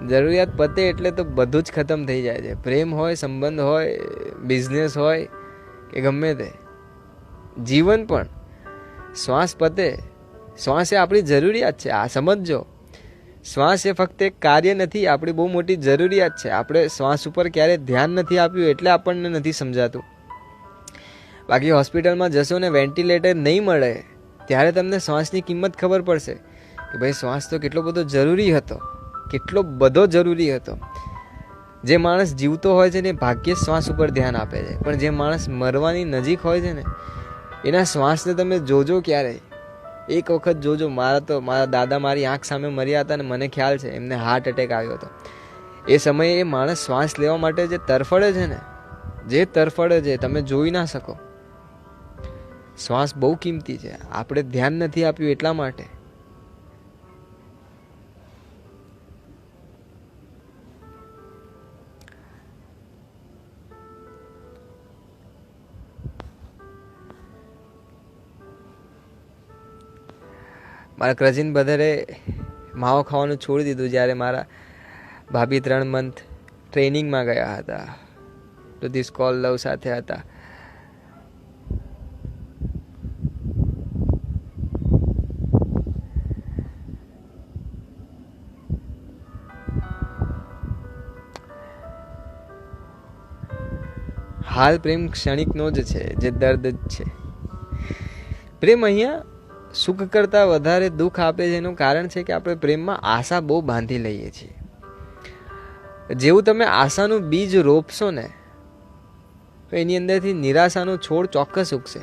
જરૂરિયાત પતે એટલે તો બધું જ ખતમ થઈ જાય છે. પ્રેમ હોય, સંબંધ હોય, બિઝનેસ હોય કે ગમે તે, જીવન પણ. શ્વાસ પતે, શ્વાસ એ આપણી જરૂરિયાત છે. આ સમજજો, શ્વાસ એ ફક્ત એક કાર્ય નથી, આપણી બહુ મોટી જરૂરિયાત છે. આપણે શ્વાસ ઉપર ક્યારે ધ્યાન નથી આપ્યું એટલે આપણને નથી સમજાતું. બાકી હોસ્પિટલમાં જશો ને વેન્ટિલેટર નહીં મળે ત્યારે તમને શ્વાસની કિંમત ખબર પડશે કે ભાઈ શ્વાસ તો કેટલો બધો જરૂરી હતો, કેટલો બધો જરૂરી હતો. જે માણસ જીવતો હોય છે ને ભાગ્યે શ્વાસ ઉપર ધ્યાન આપે છે, પણ જે માણસ મરવાની નજીક હોય છે ને એના શ્વાસને તમે જોજો ક્યારેય. એક વખત જોજો. મારા દાદા મારી આંખ સામે મર્યા હતા ને મને ખ્યાલ છે એમને હાર્ટ એટેક આવ્યો હતો. એ સમયે એ માણસ શ્વાસ લેવા માટે જે તરફડે છે ને, જે તરફડે છે તમે જોઈ ના શકો. શ્વાસ બહુ કિંમતી છે, આપણે ધ્યાન નથી આપ્યું એટલા માટે. મારા કઝિન બ્રધરે માવો ખાવાનું છોડી દીધું જ્યારે મારા ભાભી 3 મંથ ટ્રેનિંગમાં ગયા હતા. તો ધીસ કોલ લવ સાથે હતા. હાલ પ્રેમ ક્ષણિકનો જ છે, જે દર્દ જ છે. પ્રેમ અહીંયા સુખ કરતાં વધારે દુઃખ આપે છે. એનું કારણ છે કે આપણે પ્રેમમાં આશા બહુ બાંધી લઈએ છીએ. જેવું તમે આશાનું બીજ રોપશો ને તો એની અંદરથી નિરાશાનો છોડ ચોક્કસ ઉગશે,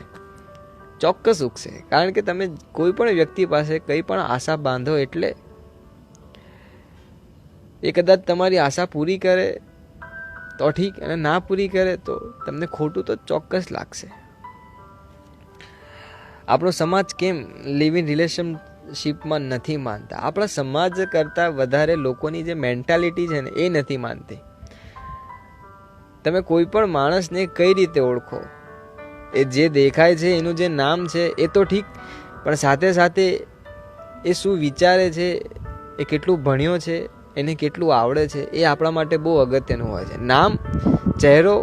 ચોક્કસ ઉગશે. કારણ કે તમે કોઈ પણ વ્યક્તિ પાસે કંઈ પણ આશા બાંધો એટલે એ કદાચ તમારી આશા પૂરી કરે તો ઠીક, અને ના પૂરી કરે તો તમને ખોટું તો ચોક્કસ લાગશે. આપણો સમાજ કેમ લિવ ઇન રિલેશનશીપમાં નથી માનતા? આપણા સમાજ કરતાં વધારે લોકોની જે મેન્ટાલિટી છે ને એ નથી માનતી. તમે કોઈ પણ માણસને કઈ રીતે ઓળખો? એ જે દેખાય છે એનું જે નામ છે એ તો ઠીક, પણ સાથે સાથે એ શું વિચારે છે, એ કેટલું ભણ્યો છે, એને કેટલું આવડે છે, એ આપણા માટે બહુ અગત્યનું હોય છે. નામ, ચહેરો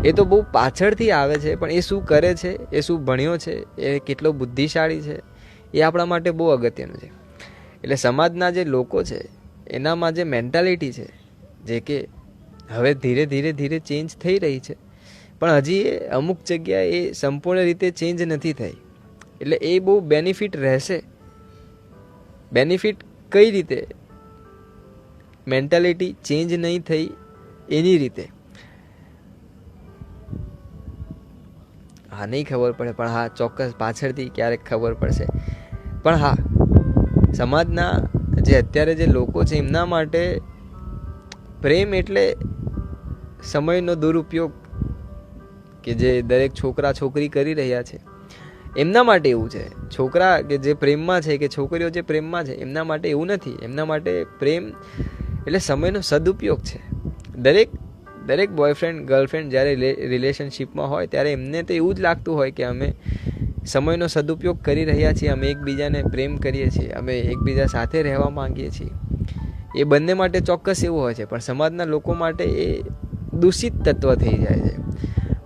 એ તો બહુ પાછળથી આવે છે, પણ એ શું કરે છે, એ શું ભણ્યો છે, એ કેટલો બુદ્ધિશાળી છે, એ આપણા માટે બહુ અગત્યનું છે. એટલે સમાજના જે લોકો છે એનામાં જે મેન્ટાલિટી છે, જે કે હવે ધીરે ધીરે ચેન્જ થઈ રહી છે, પણ હજી એ અમુક જગ્યાએ એ સંપૂર્ણ રીતે ચેન્જ નથી થઈ. એટલે એ બહુ બેનિફિટ રહેશે. બેનિફિટ કઈ રીતે? મેન્ટાલિટી ચેન્જ નહીં થઈ એની રીતે. હા, નહીં ખબર પડે, પણ હા ચોક્કસ પાછળથી ક્યારેક ખબર પડશે. પણ હા, સમાજના જે અત્યારે જે લોકો છે એમના માટે પ્રેમ એટલે સમયનો દુરુપયોગ, કે જે દરેક છોકરા છોકરી કરી રહ્યા છે એમના માટે એવું છે. છોકરા કે જે પ્રેમમાં છે કે છોકરીઓ જે પ્રેમમાં છે એમના માટે એવું નથી. એમના માટે પ્રેમ એટલે સમયનો સદુપયોગ છે. દરેક બોયફ્રેન્ડ ગર્લફ્રેન્ડ જ્યારે રિલેશનશીપમાં હોય ત્યારે એમને તો એવું જ લાગતું હોય કે અમે સમયનો સદુપયોગ કરી રહ્યા છીએ, અમે એકબીજાને પ્રેમ કરીએ છીએ, અમે એકબીજા સાથે રહેવા માંગીએ છીએ. એ બંને માટે ચોક્કસ એવું હોય છે, પણ સમાજના લોકો માટે એ દૂષિત તત્વ થઈ જાય છે.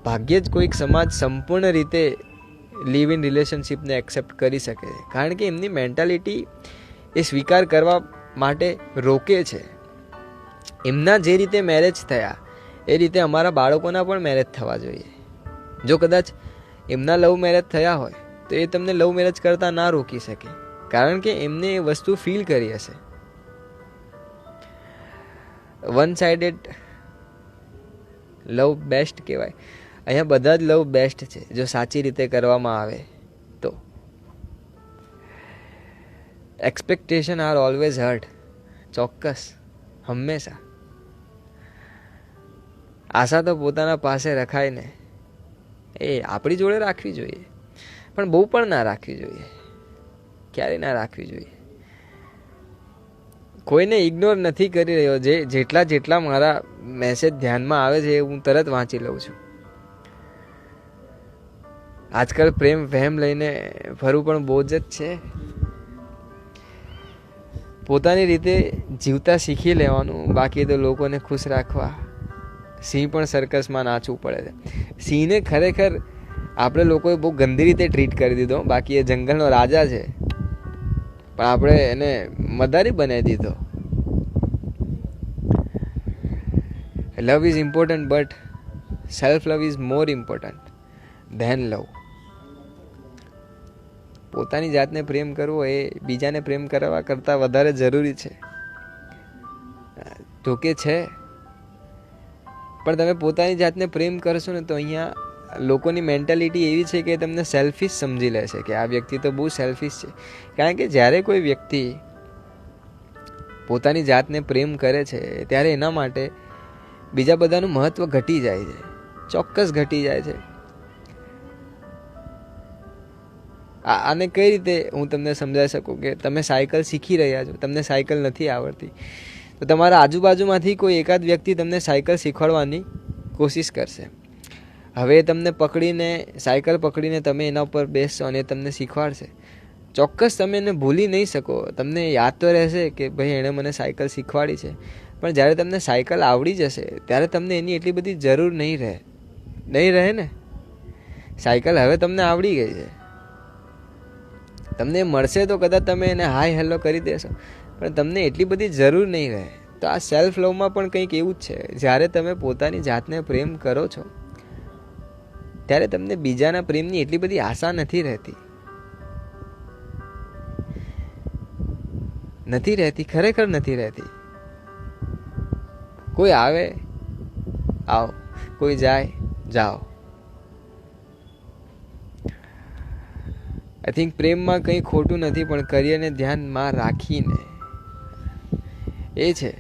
ભાગ્યે જ કોઈક સમાજ સંપૂર્ણ રીતે લિવ ઇન રિલેશનશીપને એક્સેપ્ટ કરી શકે છે, કારણ કે એમની મેન્ટાલિટી એ સ્વીકાર કરવા માટે રોકે છે. એમના જે રીતે મેરેજ થયા એ રીતે અમારા બાળકોના પણ મેરેજ થવા જોઈએ. જો કદાચ એમના લવ મેરેજ થયા હોય તો એ તમને લવ મેરેજ કરતા ના રોકી શકે, કારણ કે એમને એ વસ્તુ ફીલ કરી હશે. વન સાઇડેડ લવ બેસ્ટ કહેવાય. અહીંયા બધા જ લવ બેસ્ટ છે જો સાચી રીતે કરવામાં આવે તો. Expectation are always hurt. ચોક્કસ, હંમેશા. આશા તો પોતાના પાસે રખાય ને, એ આપણી જોડે રાખવી જોઈએ, પણ બહુ પણ ના રાખવી જોઈએ, ક્યારેય ના રાખવી જોઈએ. કોઈને ઇગ્નોર નથી કરી રહ્યો. જેટલા મારા મેસેજ ધ્યાનમાં આવે છે એ હું તરત વાંચી લઉં છું. આજકાલ પ્રેમ વહેમ લઈને ફરવું પણ બહુ જ છે. પોતાની રીતે જીવતા શીખી લેવાનું, બાકી તો લોકોને ખુશ રાખવા. સિંહ પણ સર્કસમાં નાચવું પડે છે. સિંહને ખરેખર આપણે લોકોએ બહુ ગંદી રીતે ટ્રીટ કરી દીધો. બાકી એ જંગલનો રાજા છે, પણ આપણે એને મદારી બનાવી દીધો. Love is important, but self love is more important than love. પોતાની જાતને પ્રેમ કરવો એ બીજાને પ્રેમ કરવા કરતાં વધારે જરૂરી છે. તો કે છે, પણ તમે પોતાની જાતને પ્રેમ કરશો ને તો અહીંયા લોકોની મેન્ટાલિટી એવી છે કે તમને સેલ્ફિશ સમજી લે છે કે આ વ્યક્તિ તો બહુ સેલ્ફિશ છે. કારણ કે જ્યારે કોઈ વ્યક્તિ પોતાની જાતને પ્રેમ કરે છે ત્યારે એના માટે બીજા બધાનું મહત્વ ઘટી જાય છે, ચોક્કસ ઘટી જાય છે. આને કઈ રીતે હું તમને સમજાવી શકું કે તમે સાયકલ શીખી રહ્યા છો, તમને સાયકલ નથી આવડતી, તો તમારા આજુબાજુમાંથી કોઈ એકાદ વ્યક્તિ તમને સાયકલ શીખવાડવાની કોશિશ કરશે. હવે તમને સાયકલ પકડીને તમે એના ઉપર બેસશો અને તમને શીખવાડશે. ચોક્કસ તમે એને ભૂલી નહીં શકો. તમને યાદ તો રહેશે કે ભાઈ એણે મને સાયકલ શીખવાડી છે, પણ જ્યારે તમને સાયકલ આવડી જશે ત્યારે તમને એની એટલી બધી જરૂર નહીં રહે ને. સાયકલ હવે તમને આવડી ગઈ છે, તમને મળશે તો કદાચ તમે એને હાય હેલો કરી દેશો, પણ તમને એટલી બધી જરૂર નહીં રહે. તો આ સેલ્ફ લવમાં પણ કંઈક એવું જ છે. જ્યારે તમે પોતાની જાતને પ્રેમ કરો છો ત્યારે તમને બીજાના પ્રેમની એટલી બધી આશા નથી રહેતી, ખરેખર નથી રહેતી. કોઈ આવે આવો, કોઈ જાય જાઓ. આઈ થિંક પ્રેમમાં કંઈ ખોટું નથી, પણ કરિયરને ધ્યાનમાં રાખીને એ છે.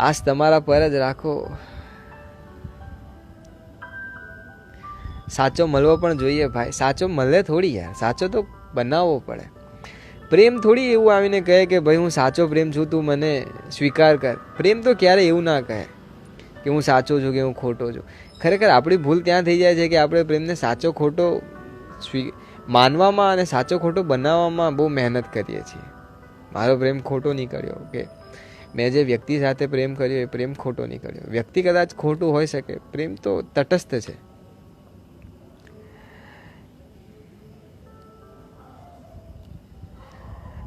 આસ તમારા પર જ રાખો. સાચો મળવો પણ જોઈએ ભાઈ. સાચો મળે થોડી યાર, સાચો તો બનાવવો પડે. પ્રેમ થોડી એવું આવીને કહે કે ભાઈ હું સાચો પ્રેમ છું, તું મને સ્વીકાર કર. પ્રેમ તો ક્યારે એવું ના કહે કે હું સાચો છું કે હું ખોટો છું. ખરેખર આપણી ભૂલ ત્યાં થઈ જાય છે કે આપણે પ્રેમને સાચો ખોટો માનવામાં અને સાચો ખોટો બનાવવામાં બહુ મહેનત કરીએ છીએ. મારો પ્રેમ ખોટો નીકળ્યો, કે મેં જે વ્યક્તિ સાથે પ્રેમ કર્યો એ પ્રેમ ખોટો નીકળ્યો. વ્યક્તિ કદાચ ખોટું હોઈ શકે, પ્રેમ તો તટસ્થ છે.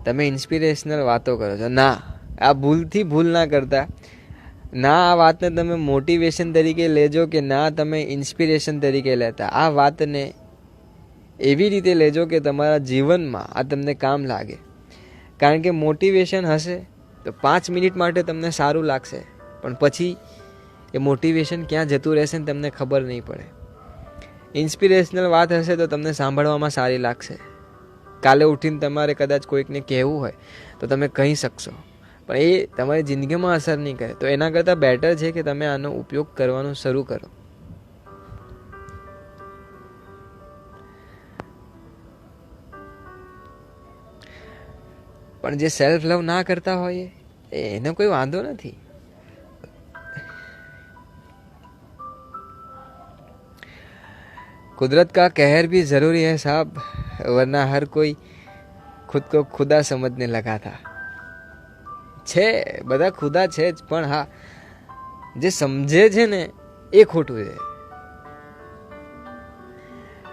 તમે ઇન્સ્પિરેશનલ વાતો કરો છો, ના આ ભૂલ ના કરતા. ના આ વાતને તમે મોટિવેશન તરીકે લેજો કે ના તમે ઇન્સ્પિરેશન તરીકે લેતા. આ વાતને એવી રીતે લેજો કે તમારા જીવનમાં આ તમને કામ લાગે. કારણ કે મોટિવેશન હશે તો 5 મિનિટ માટે તમને સારું લાગશે, પણ પછી એ મોટિવેશન ક્યાં જતું રહેશે ને તમને ખબર નહીં પડે. ઇન્સ્પિરેશનલ વાત હશે તો તમને સાંભળવામાં સારી લાગશે. કાલે ઉઠીને તમારે કદાચ કોઈકને કહેવું હોય તો તમે કહી શકશો, પણ એ તમારી જિંદગીમાં અસર નહીં કરે. તો એના કરતાં બેટર છે કે તમે આનો ઉપયોગ કરવાનું શરૂ કરો. પણ જે સેલ્ફ લવ ના કરતા હોય એને કોઈ વાંધો નથી. कुदरत का कहर भी ज़रूरी है साहब, वरना हर कोई खुद को खुदा समझने लगा था. છે બધા ખુદા છે જ, પણ હા જે સમજે છે ને એ ખોટું છે.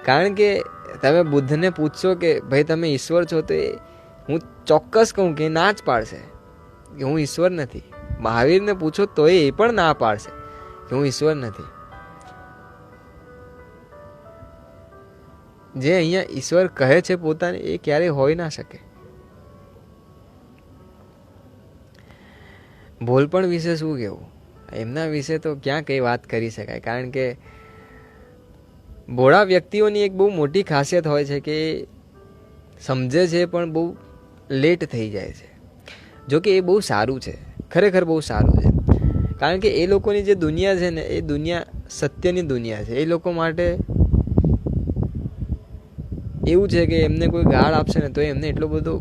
કારણ કે તમે બુદ્ધને પૂછશો કે ભાઈ તમે ઈશ્વર છો, તો એ હું ચોક્કસ કહું કે ના જ પાડશે કે હું ઈશ્વર નથી. મહાવીરને પૂછો તો એ પણ ના પાડશે કે હું ઈશ્વર નથી. જે અહીંયા ઈશ્વર કહે છે પોતાને, એ ક્યારેય હોઈ ના શકે. ભોળપણ વિશે શું કહેવું, એમના વિશે તો ક્યાં કઈ વાત કરી શકાય. કારણ કે ભોળા વ્યક્તિઓની એક બહુ મોટી ખાસિયત હોય છે કે સમજે છે પણ બહુ લેટ થઈ જાય છે. જો કે એ બહુ સારું છે, ખરેખર બહુ સારું છે. કારણ કે એ લોકોની જે દુનિયા છે ને, એ દુનિયા સત્યની દુનિયા છે. એ લોકો માટે એવું છે કે એમને કોઈ ગાળ આપશે ને તો એમને એટલો બધો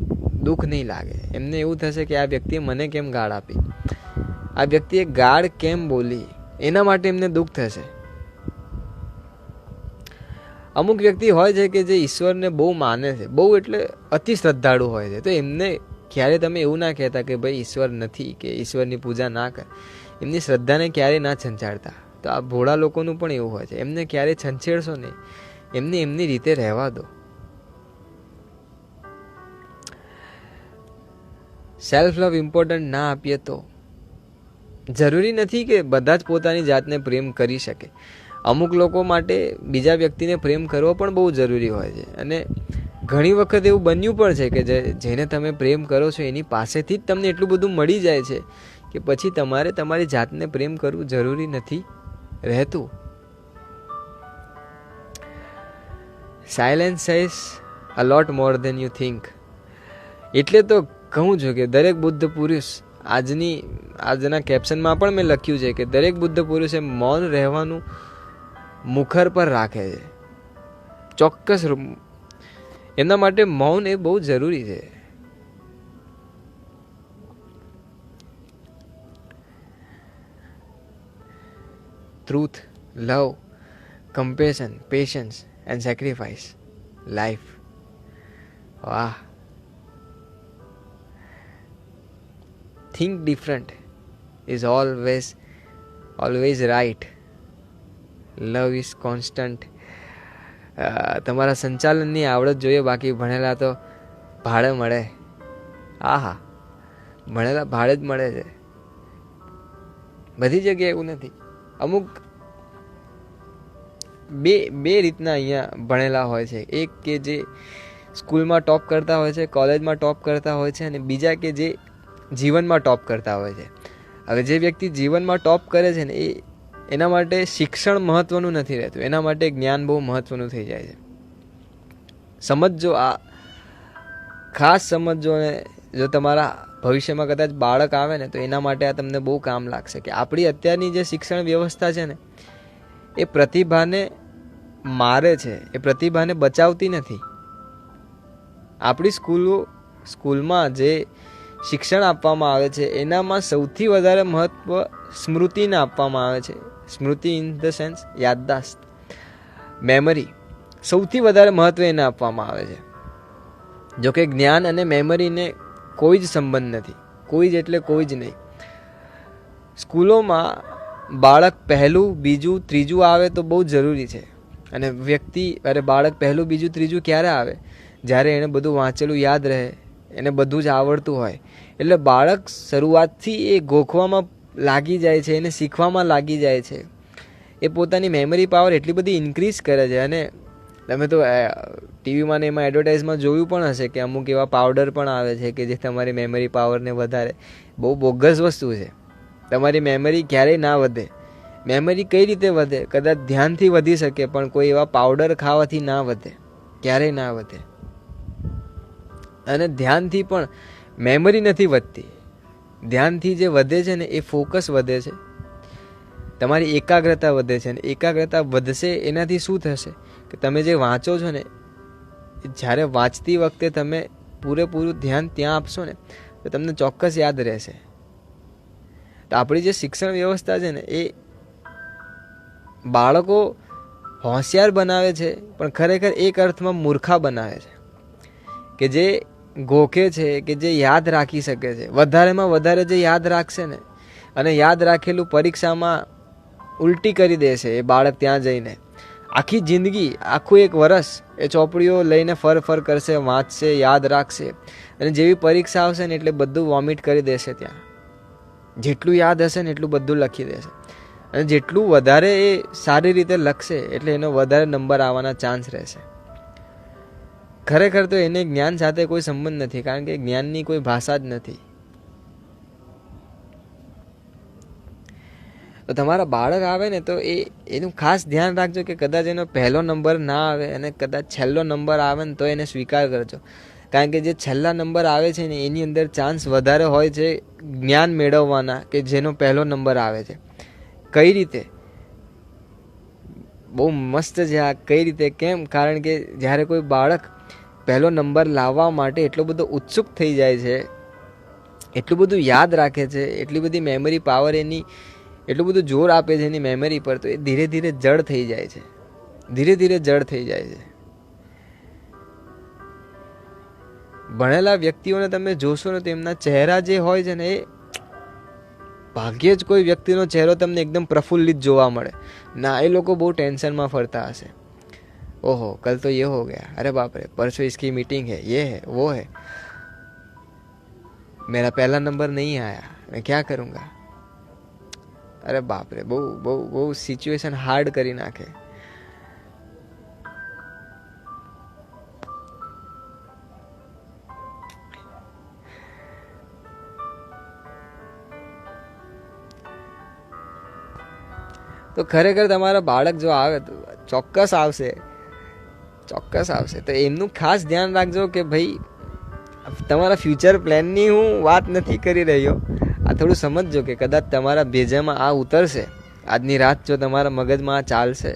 દુઃખ નહીં લાગે. એમને એવું થશે કે આ વ્યક્તિએ મને કેમ ગાળ આપી, આ વ્યક્તિએ ગાળ કેમ બોલી, એના માટે એમને દુઃખ થશે. અમુક વ્યક્તિ હોય છે કે જે ઈશ્વરને બહુ માને છે, બહુ એટલે અતિ શ્રદ્ધાળુ હોય છે, તો એમને ક્યારે તમે એવું ના કહેતા કે ભાઈ ઈશ્વર નથી કે ઈશ્વરની પૂજા ના કર. એમની શ્રદ્ધાને ક્યારેય ના છંછાડતા. તો આ ભોળા લોકોનું પણ એવું હોય છે, એમને ક્યારેય છંછેડશો નહીં, એમને એમની રીતે રહેવા દો. સેલ્ફ લવ ઇમ્પોર્ટન્ટ ના આપીએ તો જરૂરી નથી કે બધા જ પોતાની જાતને પ્રેમ કરી શકે. અમુક લોકો માટે બીજા વ્યક્તિને પ્રેમ કરવો પણ બહુ જરૂરી હોય છે. અને ઘણી વખત એવું બન્યું પણ છે કે જેને તમે પ્રેમ કરો છો એની પાસેથી જ તમને એટલું બધું મળી જાય છે કે પછી તમારે તમારી જાતને પ્રેમ કરવું જરૂરી નથી રહેતું. Silence says a lot more then you think. એટલે તો કહું છું કે દરેક બુદ્ધ પુરુષ, આજના કેપ્શનમાં પણ મેં લખ્યું છે કે દરેક બુદ્ધ પુરુષે મૌન રહેવાનું મુખર પર રાખે છે. ચોક્કસ એમના માટે મૌન એ બહુ જરૂરી છે. Truth, love, compassion, patience and sacrifice, life. વાહ. Think different is always right. Love is constant. તમારા સંચાલનની આવડત જોઈએ, બાકી ભણેલા તો ભાડે મળે. હા, ભણેલા ભાડે જ મળે છે. બધી જગ્યાએ એવું નથી. અમુક બે રીતના અહીંયા ભણેલા હોય છે. એક કે જે સ્કૂલમાં ટોપ કરતા હોય છે, કોલેજમાં ટોપ કરતા હોય છે, અને બીજા કે જે જીવનમાં ટોપ કરતા હોય છે. હવે જે વ્યક્તિ જીવનમાં ટોપ કરે છે ને એના માટે શિક્ષણ મહત્વનું નથી રહેતું, એના માટે જ્ઞાન બહુ મહત્વનું થઈ જાય છે. સમજો, આ ખાસ સમજો. ને જો તમારા ભવિષ્યમાં કદાચ બાળક આવે ને તો એના માટે આ તમને બહુ કામ લાગશે કે આપણી અત્યારની જે શિક્ષણ વ્યવસ્થા છે ને એ પ્રતિભાને મારે છે, એ પ્રતિભાને બચાવતી નથી. આપણી સ્કૂલમાં જે શિક્ષણ આપવામાં આવે છે એનામાં સૌથી વધારે મહત્વ સ્મૃતિને આપવામાં આવે છે. સ્મૃતિ ઇન ધ સેન્સ યાદદાસ્ત, મેમરી. સૌથી વધારે મહત્વ એને આપવામાં આવે છે. જોકે જ્ઞાન અને મેમરીને કોઈ જ સંબંધ નથી, કોઈ જ એટલે કોઈ જ નહીં. સ્કૂલોમાં બાળક પહેલું, બીજું, ત્રીજું આવે તો બહુ જરૂરી છે. અને બાળક પહેલું, બીજું, ત્રીજું ક્યારે આવે? જ્યારે એણે બધું વાંચેલું યાદ રહે, એને બધું જ આવડતું હોય. એટલે બાળક શરૂઆતથી એ ગોખવામાં લાગી જાય છે, એને શીખવામાં લાગી જાય છે. એ પોતાની મેમરી પાવર એટલી બધી ઇન્ક્રીઝ કરે છે. અને તમે તો ટીવીમાં ને એમાં એડવર્ટાઇઝમાં જોયું પણ હશે કે અમુક એવા પાવડર પણ આવે છે કે જે તમારી મેમરી પાવરને વધારે. બહુ બોગસ વસ્તુ છે. તમારી મેમરી ક્યારેય ના વધે. મેમરી કઈ રીતે વધે? કદાચ ધ્યાનથી વધી શકે, પણ કોઈ એવા પાવડર ખાવાથી ના વધે, ક્યારેય ના વધે. અને ધ્યાનથી પણ મેમરી નથી વધતી. ધ્યાનથી જે વધે છે ને એ ફોકસ વધે છે, તમારી એકાગ્રતા વધે છે. અને એકાગ્રતા વધશે એનાથી શું થશે કે તમે જે વાંચો છો ને, જ્યારે વાંચતી વખતે તમે પૂરેપૂરું ધ્યાન ત્યાં આપશો ને તો તમને ચોક્કસ યાદ રહેશે. તો આપણી જે શિક્ષણ વ્યવસ્થા છે ને એ બાળકો હોશિયાર બનાવે છે, પણ ખરેખર એક અર્થમાં મૂર્ખા બનાવે છે. કે જે ગોખે છે, કે જે યાદ રાખી શકે છે, વધારેમાં વધારે જે યાદ રાખશે ને અને યાદ રાખેલું પરીક્ષામાં ઉલટી કરી દેશે એ બાળક, ત્યાં જઈને આખી જિંદગી, આખું એક વર્ષ એ ચોપડીઓ લઈને ફર કરશે, વાંચશે, યાદ રાખશે. અને જેવી પરીક્ષા આવશે ને એટલે બધું વોમિટ કરી દેશે. ત્યાં જેટલું યાદ હશે ને એટલું બધું લખી દેશે. અને જેટલું વધારે એ સારી રીતે લખશે એટલે એનો વધારે નંબર આવવાના ચાન્સ રહેશે. ખરેખર તો એને જ્ઞાન સાથે કોઈ સંબંધ નથી, કારણ કે જ્ઞાનની કોઈ ભાષા જ નથી. તો તમારા બાળક આવે ને તો એનું ખાસ ધ્યાન રાખજો કે કદાચ એનો પહેલો નંબર ના આવે અને કદાચ છેલ્લો નંબર આવે ને તો એને સ્વીકાર કરજો. કારણ કે જે છેલ્લા નંબર આવે છે ને એની અંદર ચાન્સ વધારે હોય છે જ્ઞાન મેળવવાના કે જેનો પહેલો નંબર આવે છે. કઈ રીતે? બહુ મસ્ત છે આ. કઈ રીતે? કેમ? કારણ કે જ્યારે કોઈ બાળક પહેલો નંબર લાવવા માટે એટલો બધો ઉત્સુક થઈ જાય છે, એટલું બધું યાદ રાખે છે, એટલી બધી મેમરી પાવર એની એટલું બધું જોર આપે છે એની મેમરી પર, તો એ ધીરે ધીરે જડ થઈ જાય છે, ધીરે ધીરે જડ થઈ જાય છે. ભણેલા વ્યક્તિઓને તમે જોશો ને તો એમના ચહેરા જે હોય છે ને, એ ભાગ્યે જ કોઈ વ્યક્તિનો ચહેરો તમને એકદમ પ્રફુલ્લિત જોવા મળે. ના, એ લોકો બહુ ટેન્શનમાં ફરતા હશે. ओहो कल तो ये हो गया, अरे बाप रे परसों इसकी मीटिंग है, ये है वो है, मेरा पहला नंबर नहीं आया, मैं क्या करूँगा. अरे बाप रे, બહુ બહુ બહુ સિચ્યુએશન હાર્ડ કરી નાખે. તો ખરેખર તમારા બાળક જો આવે તો ચોક્કસ આવશે, ચોક્કસ આવશે. તો એમનું ખાસ ધ્યાન રાખજો કે ભાઈ તમારા ફ્યુચર પ્લાનની હું વાત નથી કરી રહ્યો. આ થોડું સમજજો કે કદાચ તમારા ભેજામાં આ ઉતરશે, આજની રાત જો તમારા મગજમાં આ ચાલશે,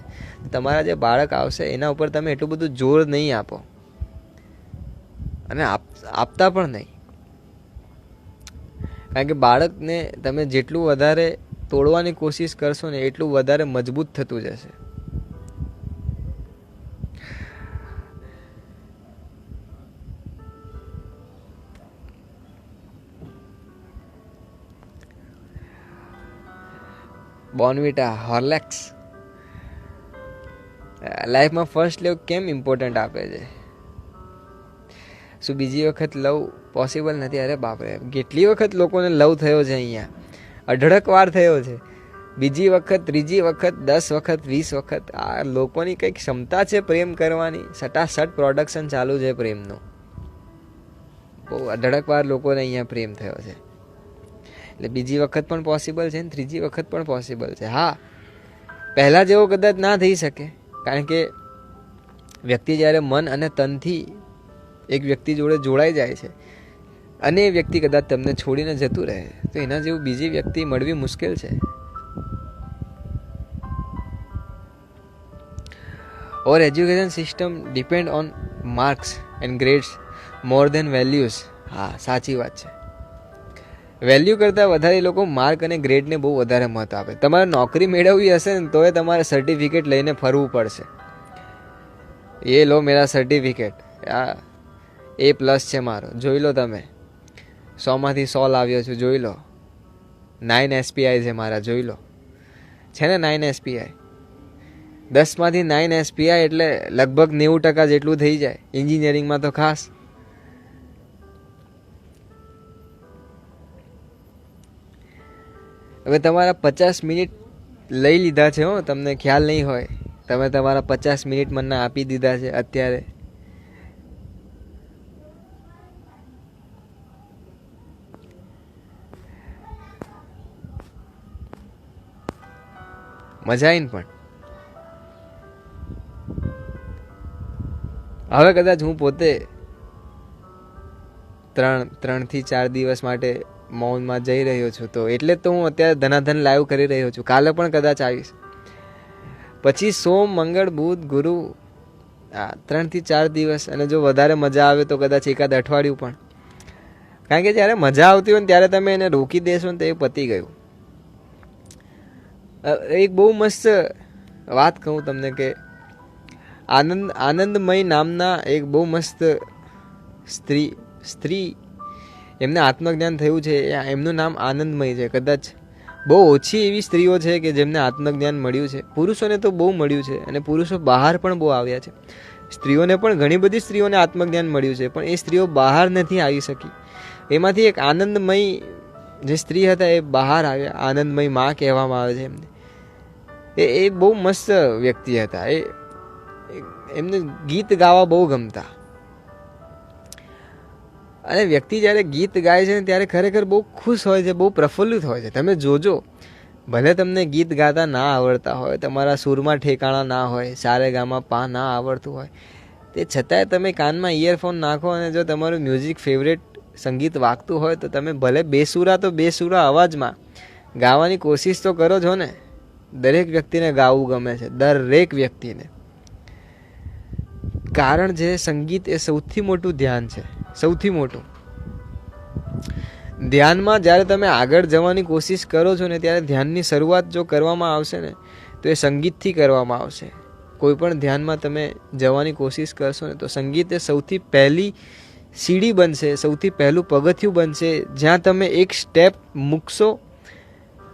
તમારા જે બાળક આવશે એના ઉપર તમે એટલું બધું જોર નહીં આપો, અને આપતા પણ નહીં. કારણ કે બાળકને તમે જેટલું વધારે તોડવાની કોશિશ કરશો ને એટલું વધારે મજબૂત થતું જશે. બોર્નવિટા, હોર્લેક્સ લાઈફમાં ફર્સ્ટ લવ કેમ ઇમ્પોર્ટન્ટ આપે છે? શું બીજી વખત લવ પોસિબલ નથી? અરે બાપરે, કેટલી વખત લોકોને લવ થયો છે અહીંયા, અઢળક વાર થયો છે. બીજી વખત, ત્રીજી વખત, 10 વખત, 20 વખત. આ લોકોની કંઈક ક્ષમતા છે પ્રેમ કરવાની. સટાસટ પ્રોડક્શન ચાલુ છે પ્રેમનું. બહુ અઢળક વાર લોકોને અહીંયા પ્રેમ થયો છે. એટલે બીજી વખત પણ પોસિબલ છે ને ત્રીજી વખત પણ પોસિબલ છે. હા, પહેલાં જેવો કદાચ ના થઈ શકે, કારણ કે વ્યક્તિ જ્યારે મન અને તનથી એક વ્યક્તિ જોડે જોડાઈ જાય છે અને એ વ્યક્તિ કદાચ તમને છોડીને જતું રહે, તો એના જેવું બીજી વ્યક્તિ મળવી મુશ્કેલ છે. Or education system depend on marks and grades more than values. હા, સાચી વાત છે. વેલ્યુ કરતાં વધારે એ લોકો માર્ક અને ગ્રેડને બહુ વધારે મહત્વ આપે. તમારે નોકરી મેળવવી હશે ને તોય તમારે સર્ટિફિકેટ લઈને ફરવું પડશે. એ લો મેરા સર્ટિફિકેટ, આ A+ છે મારો, જોઈ લો તમે. 100માંથી 100 લાવ્યો છું, જોઈ લો. 9 SPI છે મારા, જોઈ લો. છે ને 9 SPI? 10માંથી 9 SPI એટલે લગભગ 90% જેટલું થઈ જાય. એન્જિનિયરિંગમાં તો ખાસ. હવે તમારા 50 મિનિટ લઈ લીધા છે, હો, તમને ખ્યાલ નહીં હોય. તમે તમારા 50 મિનિટ મને આપી દીધા છે અત્યારે. મજા આવીને પણ હવે કદાચ હું પોતે 3 થી 4 દિવસ માટે મૌનમાં જઈ રહ્યો છું, તો એટલે તો હું અત્યારે ધનાધન લાઈવ કરી રહ્યો છું. કાલે પણ કદાચ આવીશ. પછી સોમ, મંગળ, બુધ, ગુરુ, 3 થી 4 દિવસ. અને જો વધારે મજા આવે તો કદાચ એકાદ અઠવાડિયું પણ. કારણ કે જ્યારે મજા આવતી હોય ને ત્યારે તમે એને રોકી દેશો ને તો એ પતી ગયું. એક બહુ મસ્ત વાત કહું તમને કે આનંદમય નામના એક બહુ મસ્ત સ્ત્રી એમને આત્મજ્ઞાન થયું છે. એમનું નામ આનંદમય છે. કદાચ બહુ ઓછી એવી સ્ત્રીઓ છે કે જેમને આત્મજ્ઞાન મળ્યું છે. પુરુષોને તો બહુ મળ્યું છે અને પુરુષો બહાર પણ બહુ આવ્યા છે. સ્ત્રીઓને પણ ઘણી બધી સ્ત્રીઓને આત્મજ્ઞાન મળ્યું છે, પણ એ સ્ત્રીઓ બહાર નથી આવી શકી. એમાંથી એક આનંદમય જે સ્ત્રી હતા એ બહાર આવ્યા. આનંદમય માં કહેવામાં આવે છે એમને. એ બહુ મસ્ત વ્યક્તિ હતા. એમને ગીત ગાવા બહુ ગમતા. અને વ્યક્તિ જ્યારે ગીત ગાય છે ને ત્યારે ખરેખર બહુ ખુશ હોય છે, બહુ પ્રફુલ્લિત હોય છે. તમે જોજો, ભલે તમને ગીત ગાતા ના આવડતા હોય, તમારા સૂરમાં ઠેકાણા ના હોય, સારે ગામા પા ના આવડતું હોય, તે છતાંય તમે કાનમાં ઇયરફોન નાખો અને જો તમારું મ્યુઝિક ફેવરેટ સંગીત વાગતું હોય તો તમે ભલે બેસુરા તો બેસુરા અવાજમાં ગાવાની કોશિશ તો કરો છો ને. દરેક વ્યક્તિને ગાવું ગમે છે, દરેક વ્યક્તિને. કારણ છે સંગીત એ સૌથી મોટું ધ્યાન છે, સૌથી મોટું. ધ્યાનમાં જ્યારે તમે આગળ જવાની કોશિશ કરો છો ને ત્યારે ધ્યાનની શરૂઆત જો કરવામાં આવશે ને તો એ સંગીતથી કરવામાં આવશે. કોઈ પણ ધ્યાનમાં તમે જવાની કોશિશ કરશો ને તો સંગીત એ સૌથી પહેલી સીડી બનશે, સૌથી પહેલું પગથિયું બનશે જ્યાં તમે એક સ્ટેપ મૂકશો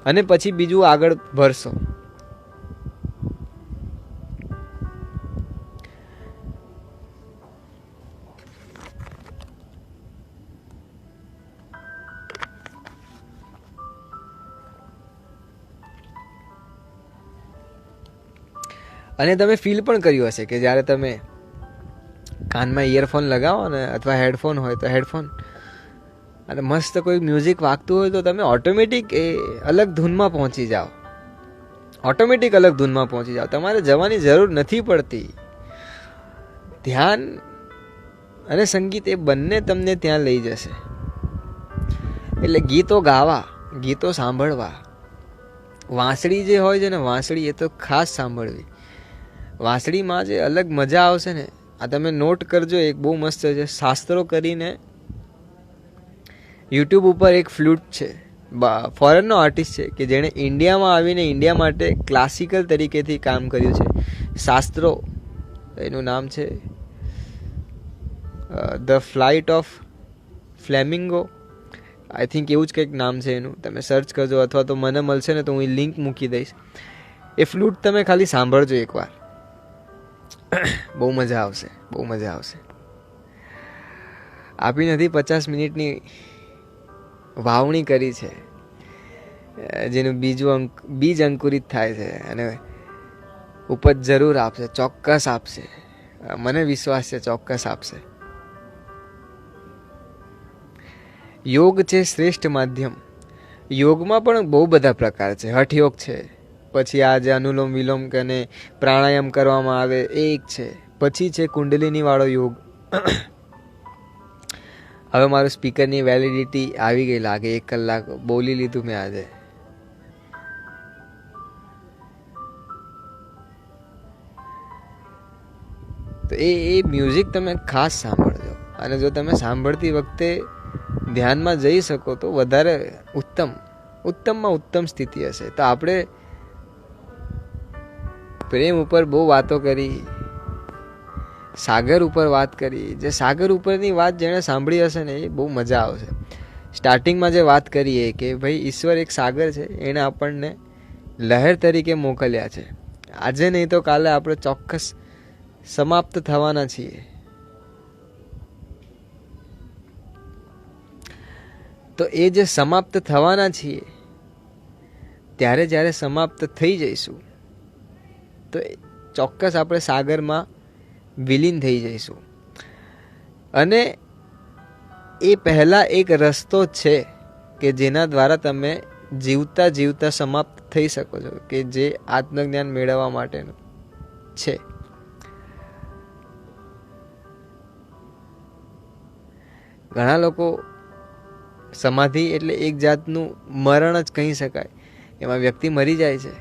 અને પછી બીજું આગળ ભરશો. અને તમે ફીલ પણ કર્યું હશે કે જ્યારે તમે કાનમાં ઇયરફોન લગાવો ને અથવા હેડફોન હોય તો હેડફોન અને મસ્ત કોઈ મ્યુઝિક વાગતું હોય તો તમે ઓટોમેટિક એ અલગ ધૂનમાં પહોંચી જાઓ, ઓટોમેટિક અલગ ધૂનમાં પહોંચી જાઓ. તમારે જવાની જરૂર નથી પડતી. ધ્યાન અને સંગીત એ બંને તમને ત્યાં લઈ જશે. એટલે ગીતો ગાવા, ગીતો સાંભળવા, વાંસળી જે હોય છે ને વાંસળી એ તો ખાસ સાંભળવી. વાંસળીમાં જે અલગ મજા આવશે ને, આ તમે નોટ કરજો, એક બહુ મસ્ત છે શાસ્ત્રો કરીને યુટ્યુબ ઉપર એક ફ્લૂટ છે, ફોરેનનો આર્ટિસ્ટ છે કે જેણે ઇન્ડિયામાં આવીને ઇન્ડિયા માટે ક્લાસિકલ તરીકેથી કામ કર્યું છે. શાસ્ત્રો, એનું નામ છે the flight of flamingo, I think એવું જ કંઈક નામ છે એનું. તમે સર્ચ કરજો અથવા તો મને મળશે ને તો હું લિંક મૂકી દઈશ. એ ફ્લૂટ તમે ખાલી સાંભળજો એકવાર, બહુ મજા આવશે, બહુ મજા આવશે. આપી નથી 50 મિનિટની વાવણી કરી છે જેનું બીજ અંકુરિત થાય છે અને ઉપજ જરૂર આપશે, ચોક્કસ આપશે. મને વિશ્વાસ છે ચોક્કસ આપશે. યોગ છે શ્રેષ્ઠ માધ્યમ. યોગમાં પણ બહુ બધા પ્રકાર છે. હઠયોગ છે, પછી આ જે અનુલોમ વિલોમ અને પ્રાણાયામ કરવામાં આવે એ એક છે. પછી છે કુંડલિની વાળો યોગ. હવે મારું સ્પીકરની વેલિડિટી આવી ગઈ લાગે, 1 કલાક બોલી લીધું મેં આજે. તો એ મ્યુઝિક તમે ખાસ સાંભળજો. અને જો તમે સાંભળતી વખતે ધ્યાનમાં જઈ શકો તો વધારે ઉત્તમમાં ઉત્તમ સ્થિતિ હશે. તો આપણે પ્રેમ ઉપર બહુ વાતો કરી, સાગર ઉપર વાત કરી. જે સાગર ઉપરની વાત જેણે સાંભળી હશે ને એ બહુ મજા આવશે. સ્ટાર્ટિંગમાં જે વાત કરીએ કે ભાઈ ઈશ્વર એક સાગર છે, એણે આપણને લહેર તરીકે મોકલ્યા છે. આજે નહીં તો કાલે આપણે ચોક્કસ સમાપ્ત થવાના છીએ. તો એ જે સમાપ્ત થવાના છીએ ત્યારે જ્યારે સમાપ્ત થઈ જઈશું તો ચોક્કસ આપણે સાગરમાં વિલીન થઈ જઈશું. અને એ પહેલાં એક રસ્તો છે કે જેના દ્વારા તમે જીવતા જીવતા સમાપ્ત થઈ શકો છો, કે જે આત્મજ્ઞાન મેળવવા માટેનું છે. ઘણા લોકો સમાધિ એટલે એક જાતનું મરણ જ કહી શકાય. એમાં વ્યક્તિ મરી જાય છે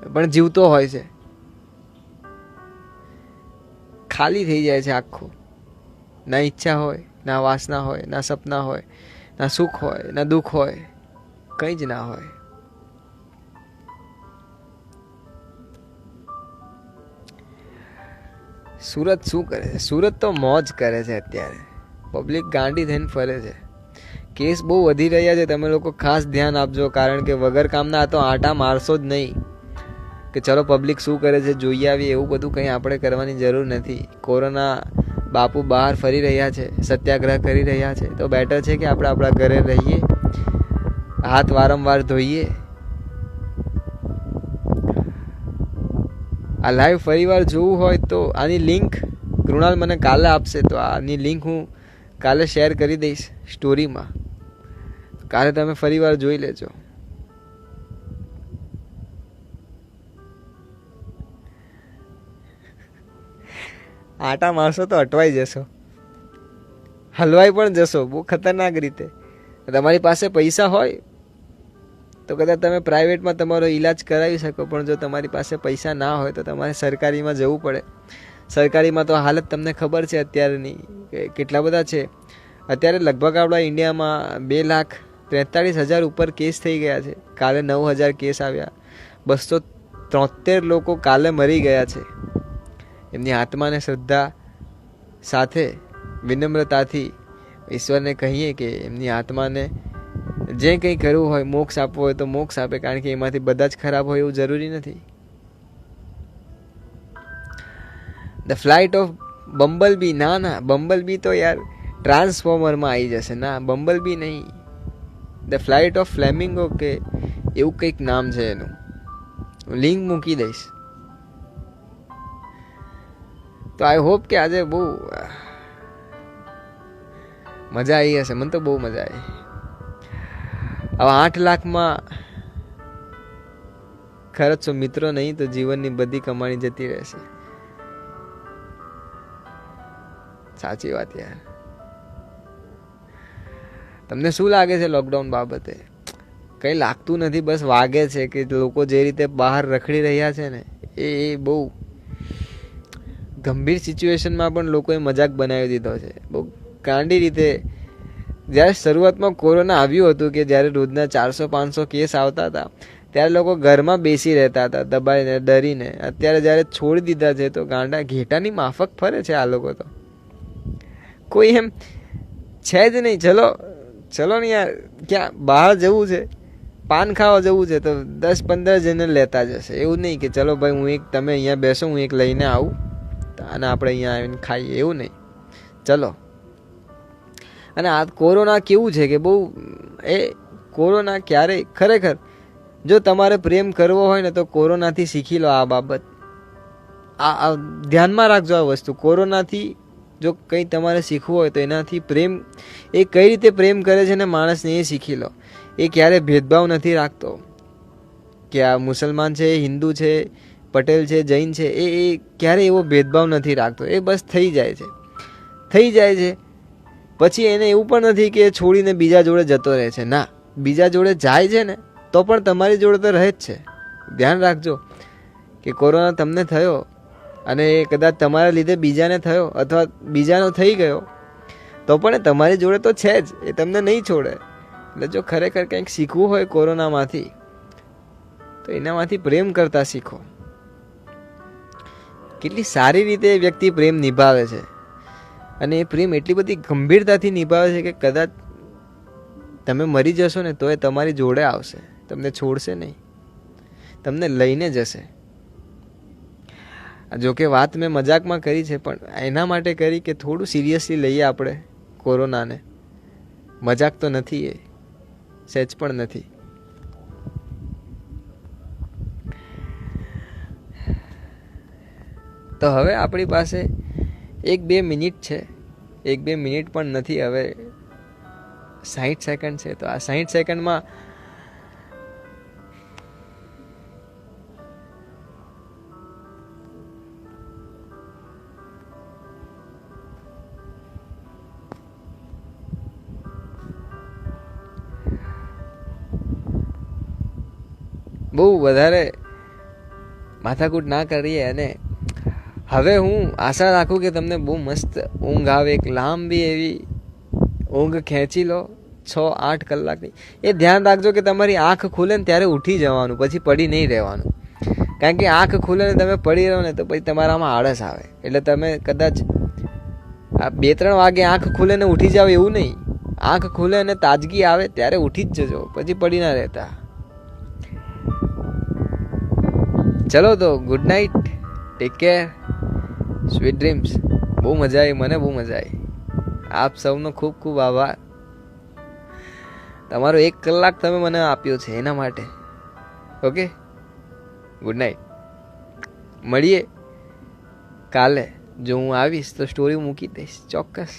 પણ જીવતો હોય છે, ખાલી થઈ જાય છે આખો. ના ઈચ્છા હોય, ના વાસના હોય, ના સપના હોય, ના સુખ હોય, ના દુઃખ હોય, કંઈ જ ના હોય. સુરત શું કરે છે? સુરત તો મોજ કરે છે અત્યારે. પબ્લિક ગાંડી થઈને ફરે છે. કેસ બહુ વધી રહ્યા છે. તમે લોકો ખાસ ધ્યાન આપજો, કારણ કે વગર કામના તો આટા મારશો જ નહીં કે ચલો પબ્લિક શું કરે છે જોઈ આવીએ. એવું બધું કંઈ આપણે કરવાની જરૂર નથી. કોરોના બાપુ બહાર ફરી રહ્યા છે, સત્યાગ્રહ કરી રહ્યા છે, તો બેટર છે કે આપણે આપણા ઘરે રહીએ, હાથ વારંવાર ધોઈએ. આ લાઈવ ફરીવાર જોવું હોય તો આની લિંક કૃણાલ મને કાલે આપશે, તો આની લિંક હું કાલે શેર કરી દઈશ સ્ટોરીમાં. કાલે તમે ફરીવાર જોઈ લેજો. આટા મારશો તો અટવાઈ જશો, હલવાઈ પણ જશો બહુ ખતરનાક રીતે. તમારી પાસે પૈસા હોય તો કદાચ તમે પ્રાઇવેટમાં તમારો ઈલાજ કરાવી શકો, પણ જો તમારી પાસે પૈસા ના હોય તો તમારે સરકારીમાં જવું પડે. સરકારીમાં તો હાલત તમને ખબર છે અત્યારની કેટલા બધા છે. અત્યારે લગભગ આપણા ઇન્ડિયામાં 2,43,000 ઉપર કેસ થઈ ગયા છે. કાલે 9,000 કેસ આવ્યા. 273 લોકો કાલે મરી ગયા છે. એમની આત્માને શ્રદ્ધા સાથે વિનમ્રતાથી ઈશ્વરને કહીએ કે એમની આત્માને જે કંઈ કરવું હોય, મોક્ષ આપવો હોય તો મોક્ષ આપે, કારણ કે એમાંથી બધા જ ખરાબ હોય એવું જરૂરી નથી. ધ ફ્લાઇટ ઓફ બમ્બલ બી, ના બમ્બલ બી તો યાર ટ્રાન્સફોર્મરમાં આવી જશે. ના, બમ્બલ બી નહીં, ધ ફ્લાઇટ ઓફ ફ્લેમિંગો કે એવું કંઈક નામ છે એનું. લિંક મૂકી દઈશ. તો આઈ હોપ કે આજે બહુ મજા આવી હશે. મને તો બહુ મજા આવી. હવે 8 લાખમાં ખર્ચો મિત્રો નહીં તો જીવનની બધી કમાણી જતી રહેશે. સાચી વાત યાર. તમને શું લાગે છે લોકડાઉન બાબતે? કંઈ લાગતું નથી, બસ વાગે છે કે લોકો જે રીતે બહાર રખડી રહ્યા છે ને એ બહુ ગંભીર સિચ્યુએશનમાં પણ લોકોએ મજાક બનાવી દીધો છે. બહુ ગાંડી રીતે. જ્યારે શરૂઆતમાં કોરોના આવ્યું હતું કે જ્યારે રોજના 400-500 કેસ આવતા હતા ત્યારે લોકો ઘરમાં બેસી રહેતા હતા દબાઈને, ડરીને. અત્યારે જ્યારે છોડી દીધા છે તો ગાંડા ઘેટાની માફક ફરે છે આ લોકો. તો કોઈ એમ છે જ નહીં. ચલો ને યાર, ક્યાં બહાર જવું છે, પાન ખાવા જવું છે તો 10-15 જણને લેતા જશે. એવું નહીં કે ચલો ભાઈ તમે અહીંયા બેસો, હું એક લઈને આવું અને આપણે અહીંયા આવીને ખાઈએ. એવું નહીં, ચલો. અને આ કોરોના કેવું છે કે બહુ કોરોના ક્યારેય ખરેખર જો તમારે પ્રેમ કરવો હોય ને તો કોરોનાથી શીખી લો આ બાબત. આ ધ્યાનમાં રાખજો આ વસ્તુ. કોરોનાથી જો કંઈ તમારે શીખવું હોય તો એનાથી પ્રેમ, એ કઈ રીતે પ્રેમ કરે છે ને માણસને એ શીખી લો. એ ક્યારે ભેદભાવ નથી રાખતો કે આ મુસલમાન છે, હિન્દુ છે, પટેલ છે, જૈન છે. એ ક્યારે એવો ભેદભાવ નથી રાખતો. એ બસ થઈ જાય છે. પછી એને એવું પણ નથી કે છોડીને બીજા જોડે જતો રહે છે. ના, બીજા જોડે જાય છે ને તો પણ તમારી જોડે તો રહે જ છે. ધ્યાન રાખજો કે કોરોના તમને થયો અને કદાચ તમારા લીધે બીજાને થયો અથવા બીજાનો થઈ ગયો તો પણ એ તમારી જોડે તો છે જ. એ તમને નહીં છોડે. એટલે જો ખરેખર કંઈક શીખવું હોય કોરોનામાંથી તો એનામાંથી પ્રેમ કરતા શીખો. કેટલી સારી રીતે વ્યક્તિ પ્રેમ નિભાવે છે અને એ પ્રેમ એટલી બધી ગંભીરતાથી નિભાવે છે કે કદાચ તમે મરી જશો ને તો એ તમારી જોડે આવશે, તમને છોડશે નહીં, તમને લઈને જશે. જોકે વાત મેં મજાકમાં કરી છે પણ એના માટે કરી કે થોડું સિરિયસલી લઈએ આપણે કોરોનાને. મજાક તો નથી, એ સહેજ પણ નથી. તો હવે આપણી પાસે 1-2 મિનિટ છે. 1-2 મિનિટ પણ નથી, હવે 60 સેકન્ડ છે. તો આ 60 સેકન્ડમાં બહુ વધારે માથાકૂટ ના કરીએ. અને હવે હું આશા રાખું કે તમને બહુ મસ્ત ઊંઘ આવે, એક લાંબી એવી ઊંઘ ખેંચી લો 6-8 કલાકની. એ ધ્યાન રાખજો કે તમારી આંખ ખુલે ને ત્યારે ઉઠી જવાનું, પછી પડી નહીં રહેવાનું. કારણ કે આંખ ખુલે ને તમે પડી રહો ને તો પછી તમારામાં આળસ આવે. એટલે તમે કદાચ આ 2-3 વાગે આંખ ખુલે ને ઉઠી જાવ એવું નહીં. આંખ ખુલે અને તાજગી આવે ત્યારે ઉઠી જ જજો, પછી પડી ના રહેતા. ચલો તો good night, take care, sweet dreams. બહુ મજા આવી, મને બહુ મજા આવી. આપ સૌનો ખૂબ ખૂબ આભાર. તમારો 1 કલાક તમે મને આપ્યો છે એના માટે. Okay, good night. મળીએ કાલે. જો હું આવીશ તો સ્ટોરી મૂકી દઈશ ચોક્કસ.